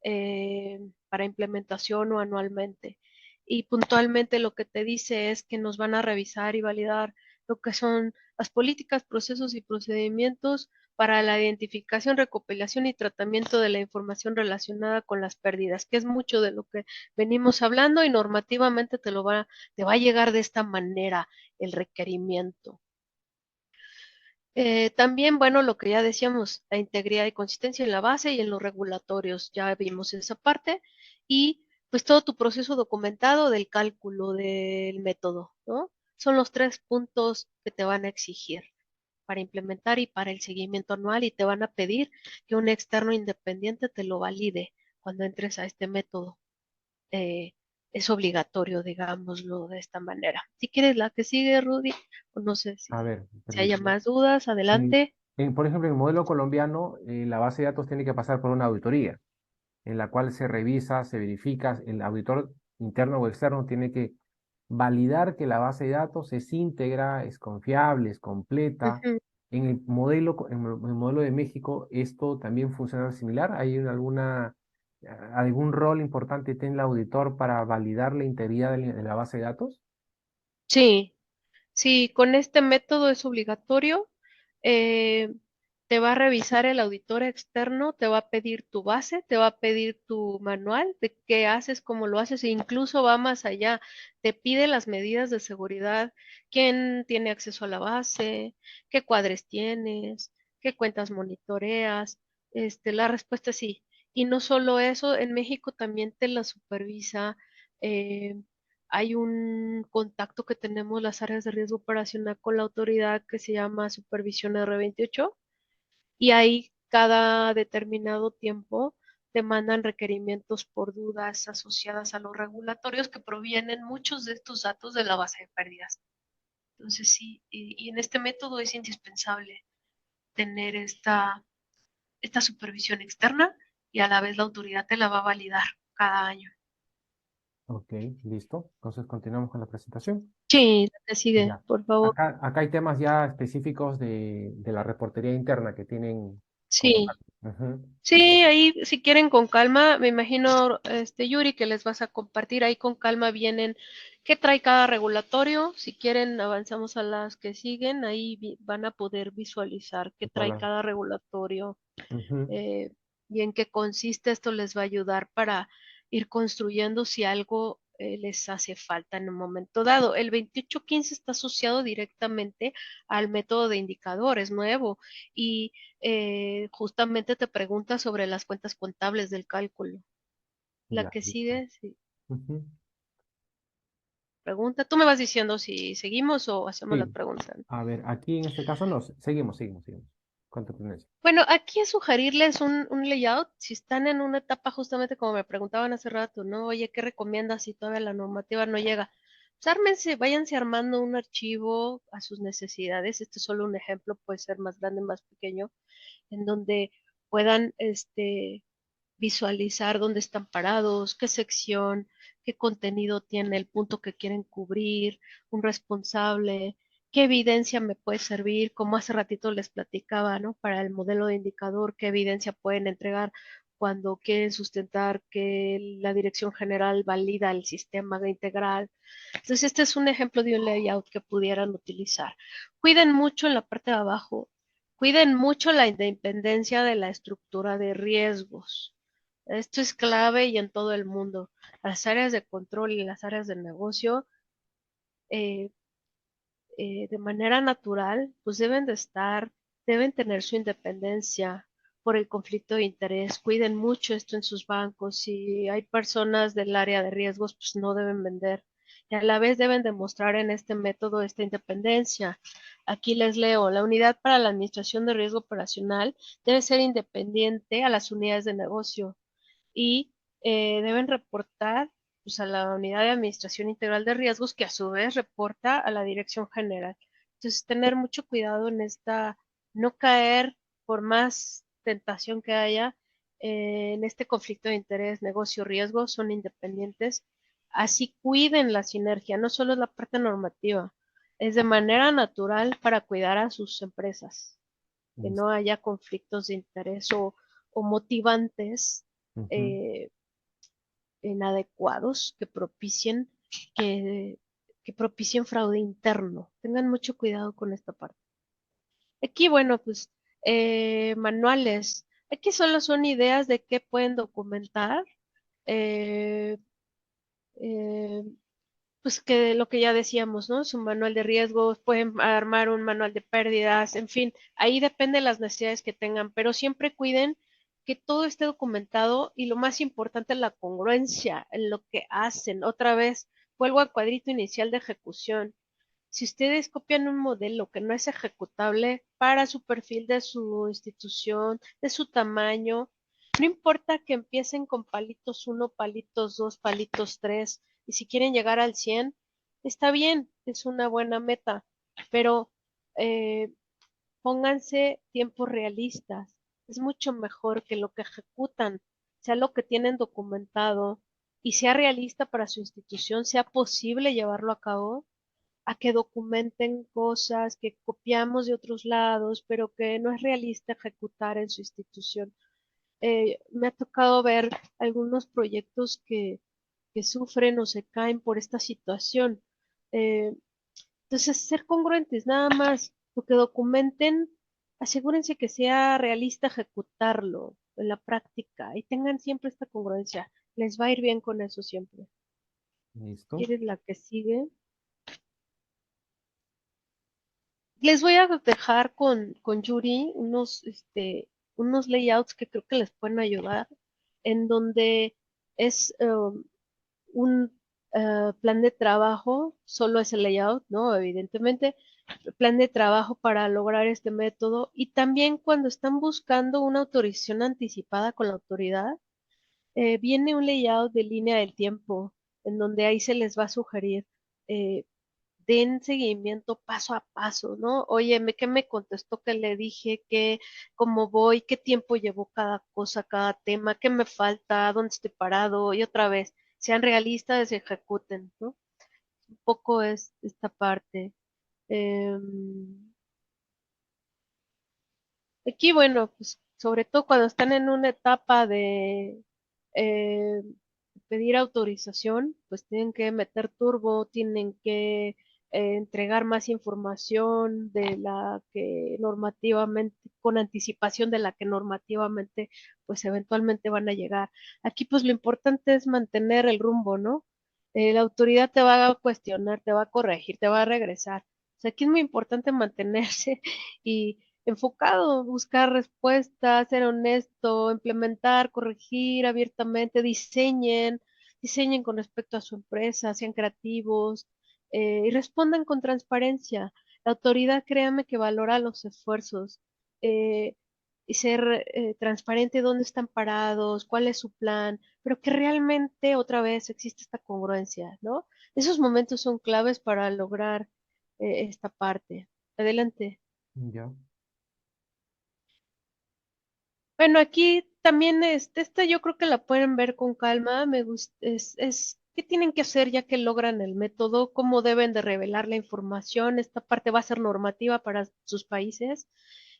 eh, para implementación o anualmente. Y puntualmente lo que te dice es que nos van a revisar y validar lo que son las políticas, procesos y procedimientos para la identificación, recopilación y tratamiento de la información relacionada con las pérdidas, que es mucho de lo que venimos hablando y normativamente te va a llegar de esta manera el requerimiento. También, bueno, lo que ya decíamos, la integridad y consistencia en la base y en los regulatorios, ya vimos esa parte, y pues todo tu proceso documentado del cálculo del método, ¿no? Son los 3 puntos que te van a exigir para implementar y para el seguimiento anual y te van a pedir que un externo independiente te lo valide cuando entres a este método. eh, es obligatorio, digámoslo de esta manera. Si quieres la que sigue, Rudy, o no sé A si, ver, si haya permíteme. más dudas, adelante. Por ejemplo, en el modelo colombiano, la base de datos tiene que pasar por una auditoría, en la cual se revisa, se verifica, el auditor interno o externo tiene que validar que la base de datos es íntegra, es confiable, es completa. Ujú. En el modelo de México, ¿esto también funciona similar? ¿Hay algún rol importante tiene el auditor para validar la integridad de la base de datos? Sí, sí, con este método es obligatorio. eh, Te va a revisar el auditor externo, te va a pedir tu base, te va a pedir tu manual de qué haces, cómo lo haces, e incluso va más allá. Te pide las medidas de seguridad, quién tiene acceso a la base, qué cuadres tienes, qué cuentas monitoreas. La respuesta es sí. Y no solo eso, en México también te la supervisa. eh, Hay un contacto que tenemos las áreas de riesgo operacional con la autoridad que se llama Supervisión R28 y ahí cada determinado tiempo te mandan requerimientos por dudas asociadas a los regulatorios que provienen muchos de estos datos de la base de pérdidas. Entonces sí, y en este método es indispensable tener esta supervisión externa y a la vez la autoridad te la va a validar cada año. Ok, listo. Entonces continuamos con la presentación. Sí, te sigue, Ya. por favor. Acá hay temas ya específicos de la reportería interna que tienen como tal. Sí. Ujú. Sí, ahí si quieren con calma, me imagino, Yuri, que les vas a compartir ahí con calma vienen qué trae cada regulatorio. Si quieren, avanzamos a las que siguen, ahí van a poder visualizar qué Todas trae cada regulatorio ujú. eh, y en qué consiste. Esto les va a ayudar para ir construyendo si algo les hace falta en un momento dado. El 2815 está asociado directamente al método de indicadores nuevo y justamente te pregunta sobre las cuentas contables del cálculo. La Ya, que listo. sigue, sí, Ujú. pregunta. Tú me vas diciendo si seguimos o hacemos las Sí, preguntas. a ver, aquí en este caso no, seguimos. Con tu tendencia. Bueno, aquí es sugerirles un layout, si están en una etapa justamente como me preguntaban hace rato, ¿no? Oye, ¿qué recomiendas si todavía la normativa no llega? Pues ármense, váyanse armando un archivo a sus necesidades. Este es solo un ejemplo, puede ser más grande, más pequeño, en donde puedan, visualizar dónde están parados, qué sección, qué contenido tiene el punto que quieren cubrir, un responsable, qué evidencia me puede servir, como hace ratito les platicaba, ¿no? Para el modelo de indicador, qué evidencia pueden entregar cuando quieren sustentar que la dirección general valida el sistema integral. Entonces, este es un ejemplo de un layout que pudieran utilizar. Cuiden mucho en la parte de abajo Cuiden mucho la independencia de la estructura de riesgos. Esto es clave y en todo el mundo. Las áreas de control y las áreas de negocio, eh, de manera natural, pues deben tener su independencia por el conflicto de interés. Cuiden mucho esto en sus bancos. Si hay personas del área de riesgos, pues no deben vender. Y a la vez deben demostrar en este método esta independencia. Aquí les leo, la unidad para la administración de riesgo operacional debe ser independiente a las unidades de negocio y deben reportar, pues, a la unidad de administración integral de riesgos, que a su vez reporta a la dirección general. Entonces, tener mucho cuidado en no caer por más tentación que haya en este conflicto de interés, negocio, riesgo, son independientes. Así cuiden la sinergia, no solo es la parte normativa, es de manera natural para cuidar a sus empresas, que Listo. no haya conflictos de interés o motivantes Ujú. eh, inadecuados que, que propicien fraude interno. Tengan mucho cuidado con esta parte. Aquí, bueno, pues manuales. Aquí solo son ideas de qué pueden documentar. eh, eh, pues que lo que ya decíamos, ¿no? Su manual de riesgos, pueden armar un manual de pérdidas, en fin, ahí depende de las necesidades que tengan, pero siempre cuiden que todo esté documentado y lo más importante es la congruencia en lo que hacen. Otra vez, vuelvo al cuadrito inicial de ejecución. Si ustedes copian un modelo que no es ejecutable para su perfil de su institución, de su tamaño, no importa que empiecen con palitos uno, palitos 2, palitos 3, y si quieren llegar al 100, está bien, es una buena meta, pero eh, pónganse tiempos realistas. Es mucho mejor que lo que ejecutan sea lo que tienen documentado y sea realista para su institución, sea posible llevarlo a cabo, a que documenten cosas que copiamos de otros lados, pero que no es realista ejecutar en su institución. Me ha tocado ver algunos proyectos que sufren o se caen por esta situación. Eh, entonces, ser congruentes, nada más, lo que documenten, asegúrense que sea realista ejecutarlo en la práctica y tengan siempre esta congruencia. Les va a ir bien con eso siempre. Listo. ¿Quieres la que sigue? Les voy a dejar con Yuri unos layouts que creo que les pueden ayudar, en donde es un plan de trabajo, solo es el layout, ¿no? Evidentemente, plan de trabajo para lograr este método y también cuando están buscando una autorización anticipada con la autoridad, viene un layout de línea del tiempo, en donde ahí se les va a sugerir. eh, Den seguimiento paso a paso, ¿no? Oye, ¿qué me contestó? ¿Qué le dije? ¿Cómo voy? ¿Qué tiempo llevó cada cosa, cada tema? ¿Qué me falta? ¿Dónde estoy parado? Y otra vez, sean realistas y ejecuten, ¿no? Un poco es esta parte. Em, Aquí, bueno, pues sobre todo cuando están en una etapa de eh, pedir autorización, pues tienen que meter turbo, tienen que entregar más información de la que normativamente, con anticipación de la que normativamente, pues eventualmente van a llegar. Aquí, pues lo importante es mantener el rumbo, ¿no? La autoridad te va a cuestionar, te va a corregir, te va a regresar. O sea, aquí es muy importante mantenerse y enfocado, buscar respuestas, ser honesto, implementar, corregir abiertamente, diseñen con respecto a su empresa, sean creativos y respondan con transparencia. La autoridad, créame que valora los esfuerzos eh, y ser transparente dónde están parados, cuál es su plan, pero que realmente otra vez existe esta congruencia, ¿no? Esos momentos son claves para lograr esta parte. Adelante. Ya. Bueno, aquí también esta yo creo que la pueden ver con calma. Me gusta, qué tienen que hacer ya que logran el método, cómo deben de revelar la información. Esta parte va a ser normativa para sus países.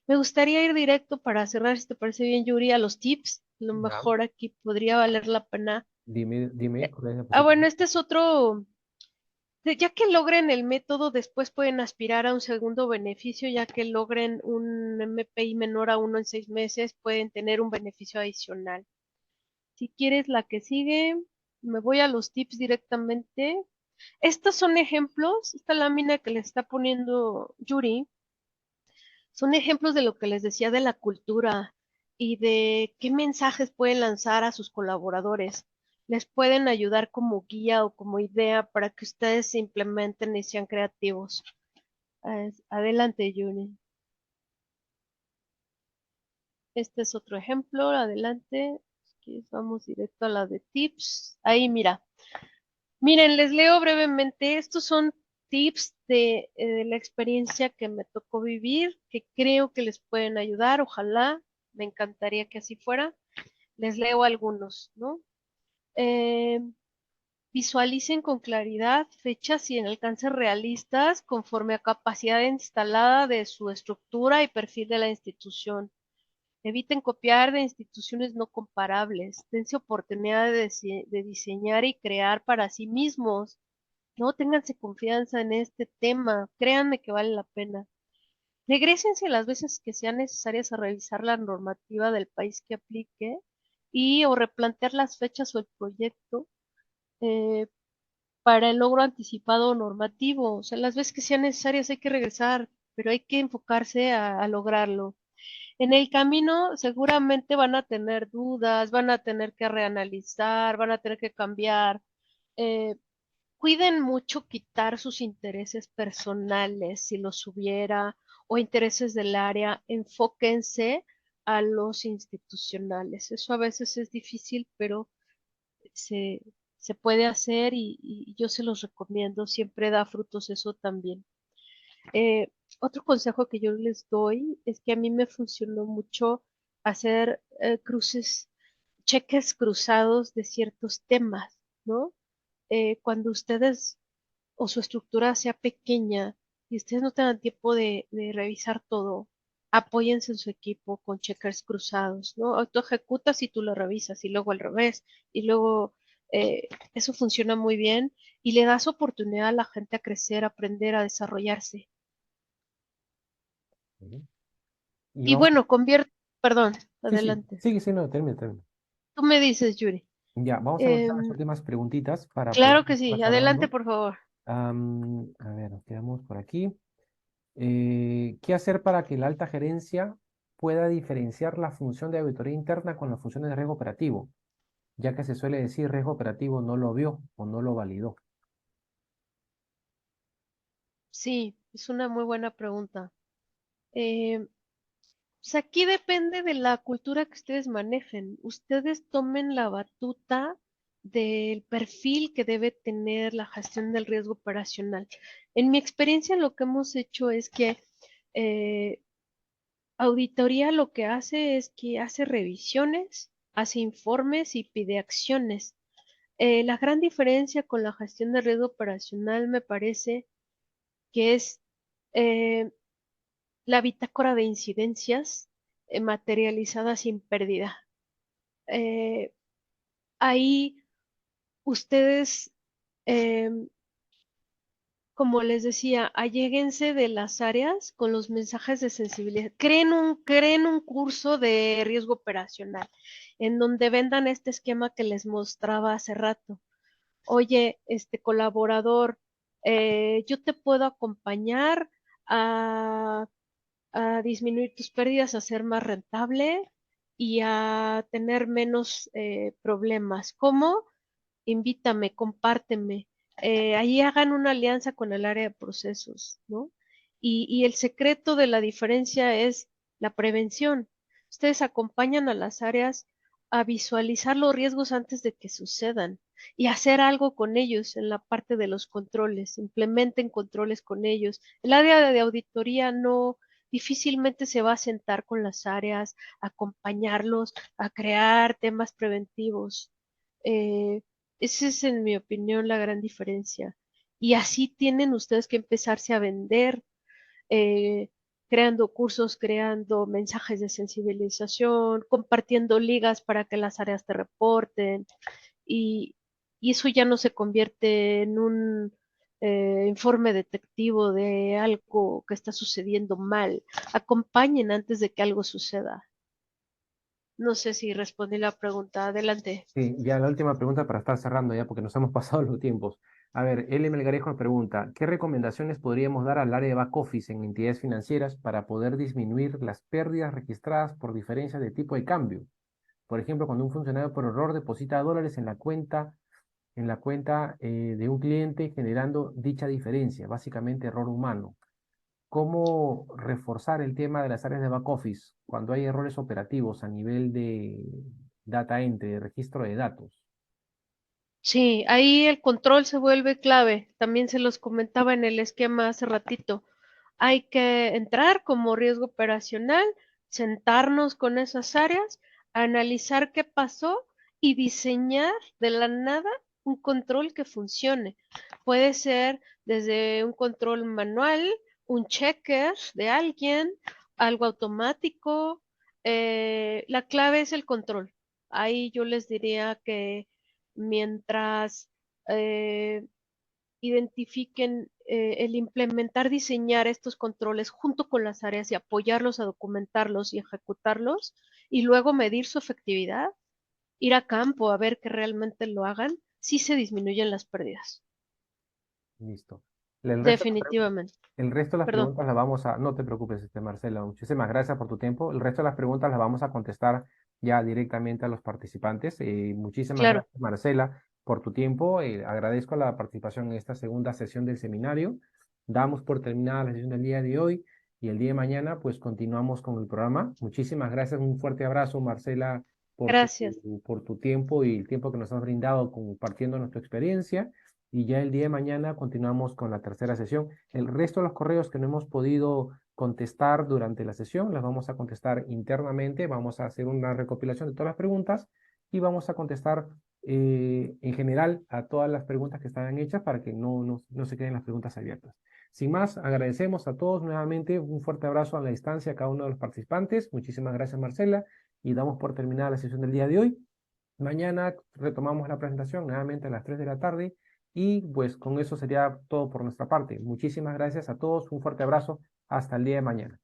Me gustaría ir directo para cerrar, si te parece bien, Yuri, a los tips. A lo Ya. mejor aquí podría valer la pena. Dime, Eh, ¿cuál es la bueno, diapositiva? Ya que logren el método, después pueden aspirar a un segundo beneficio, ya que logren un MPI menor a 1 en 6 meses, pueden tener un beneficio adicional. Si quieres la que sigue, me voy a los tips directamente. Estos son ejemplos, esta lámina que le está poniendo Yuri, son ejemplos de lo que les decía de la cultura y de qué mensajes pueden lanzar a sus colaboradores. Les pueden ayudar como guía o como idea para que ustedes se implementen y sean creativos. Adelante, Yuri. Este es otro ejemplo, adelante. Aquí vamos directo a la de tips. Ahí, mira. Miren, les leo brevemente. Estos son tips de la experiencia que me tocó vivir, que creo que les pueden ayudar. Ojalá, me encantaría que así fuera. Les leo algunos, ¿no? Eh, Visualicen con claridad fechas y en alcances realistas conforme a capacidad instalada de su estructura y perfil de la institución. Eviten copiar de instituciones no comparables. Dense oportunidad de diseñar y crear para sí mismos. No, ténganse confianza en este tema. Créanme que vale la pena. Regrésense las veces que sean necesarias a revisar la normativa del país que aplique y o replantear las fechas o el proyecto eh, para el logro anticipado normativo. O sea, las veces que sean necesarias hay que regresar, pero hay que enfocarse a lograrlo. En el camino seguramente van a tener dudas, van a tener que reanalizar, van a tener que cambiar. eh, Cuiden mucho quitar sus intereses personales, si los hubiera, o intereses del área, enfóquense a los institucionales. Eso a veces es difícil, pero se, se puede hacer y yo se los recomiendo, siempre da frutos eso también. Eh, Otro consejo que yo les doy es que a mí me funcionó mucho hacer cheques cruzados de ciertos temas, ¿no? Cuando ustedes o su estructura sea pequeña y ustedes no tengan tiempo de revisar todo, apóyense en su equipo con checkers cruzados, ¿no? Tú ejecutas y tú lo revisas y luego al revés y luego eso funciona muy bien y le das oportunidad a la gente a crecer, a aprender, a desarrollarse. Ujú. Y Y vamos, bueno, perdón, sí, sí, adelante. sí, sí, no, termina, termina. Tú me dices, Yuri. Ya, vamos a lanzar las Em, últimas preguntitas para poder claro que estar sí, adelante, cerrando. por favor. A ver, nos quedamos por aquí. ¿Qué hacer para que la alta gerencia pueda diferenciar la función de auditoría interna con las funciones de riesgo operativo? Ya que se suele decir riesgo operativo no lo vio o no lo validó. Sí, es una muy buena pregunta. Em, Pues aquí depende de la cultura que ustedes manejen. Ustedes tomen la batuta del perfil que debe tener la gestión del riesgo operacional. En mi experiencia, lo que hemos hecho es que eh, auditoría lo que hace es que hace revisiones, hace informes y pide acciones. La gran diferencia con la gestión del riesgo operacional me parece que es eh, la bitácora de incidencias materializada sin pérdida. Eh, Ahí ustedes, eh, como les decía, alléguense de las áreas con los mensajes de sensibilidad. Creen un curso de riesgo operacional en donde vendan este esquema que les mostraba hace rato. Oye, este colaborador, yo te puedo acompañar a a disminuir tus pérdidas, a ser más rentable y a tener menos problemas. ¿Cómo? Invítame, compárteme. Ahí hagan una alianza con el área de procesos, ¿no? Y el secreto de la diferencia es la prevención. Ustedes acompañan a las áreas a visualizar los riesgos antes de que sucedan y hacer algo con ellos en la parte de los controles. Implementen controles con ellos. El área de auditoría no difícilmente se va a sentar con las áreas, a acompañarlos, a crear temas preventivos. Eh, Esa es, en mi opinión, la gran diferencia. Y así tienen ustedes que empezarse a vender, eh, creando cursos, creando mensajes de sensibilización, compartiendo ligas para que las áreas te reporten. Y, y eso ya no se convierte en un informe detectivo de algo que está sucediendo mal. Acompañen antes de que algo suceda. No sé si respondí la pregunta. Adelante. Sí, ya la última pregunta para estar cerrando ya, porque nos hemos pasado los tiempos. A ver, L. Melgarejo nos pregunta, ¿qué recomendaciones podríamos dar al área de back office en entidades financieras para poder disminuir las pérdidas registradas por diferencias de tipo de cambio? Por ejemplo, cuando un funcionario por error deposita dólares en la cuenta de un cliente generando dicha diferencia, básicamente error humano. ¿Cómo reforzar el tema de las áreas de back office cuando hay errores operativos a nivel de data entry, de registro de datos? Sí, ahí el control se vuelve clave. También se los comentaba en el esquema hace ratito. Hay que entrar como riesgo operacional, sentarnos con esas áreas, analizar qué pasó y diseñar de la nada un control que funcione. Puede ser desde un control manual, un checker de alguien, algo automático. La clave es el control. Ahí yo les diría que mientras eh, identifiquen el implementar, diseñar estos controles junto con las áreas y apoyarlos a documentarlos y ejecutarlos y luego medir su efectividad, ir a campo a ver que realmente lo hagan, sí se disminuyen las pérdidas. Listo. El resto, Definitivamente. el resto de las Perdón. preguntas las vamos a, no te preocupes, Marcela, muchísimas gracias por tu tiempo. El resto de las preguntas las vamos a contestar ya directamente a los participantes. Muchísimas Claro. gracias, Marcela, por tu tiempo. Agradezco la participación en esta segunda sesión del seminario. Damos por terminada la sesión del día de hoy y el día de mañana pues continuamos con el programa. Muchísimas gracias, un fuerte abrazo, Marcela, Gracias. por tu tiempo y el tiempo que nos has brindado compartiendo nuestra experiencia. Y ya el día de mañana continuamos con la tercera sesión. El resto de los correos que no hemos podido contestar durante la sesión, las vamos a contestar internamente, vamos a hacer una recopilación de todas las preguntas y vamos a contestar en general a todas las preguntas que estaban hechas para que no se queden las preguntas abiertas. Sin más, agradecemos a todos nuevamente, un fuerte abrazo a la distancia a cada uno de los participantes. Muchísimas gracias, Marcela, y damos por terminada la sesión del día de hoy. Mañana retomamos la presentación nuevamente a las 3 de la tarde y pues con eso sería todo por nuestra parte. Muchísimas gracias a todos, un fuerte abrazo, hasta el día de mañana.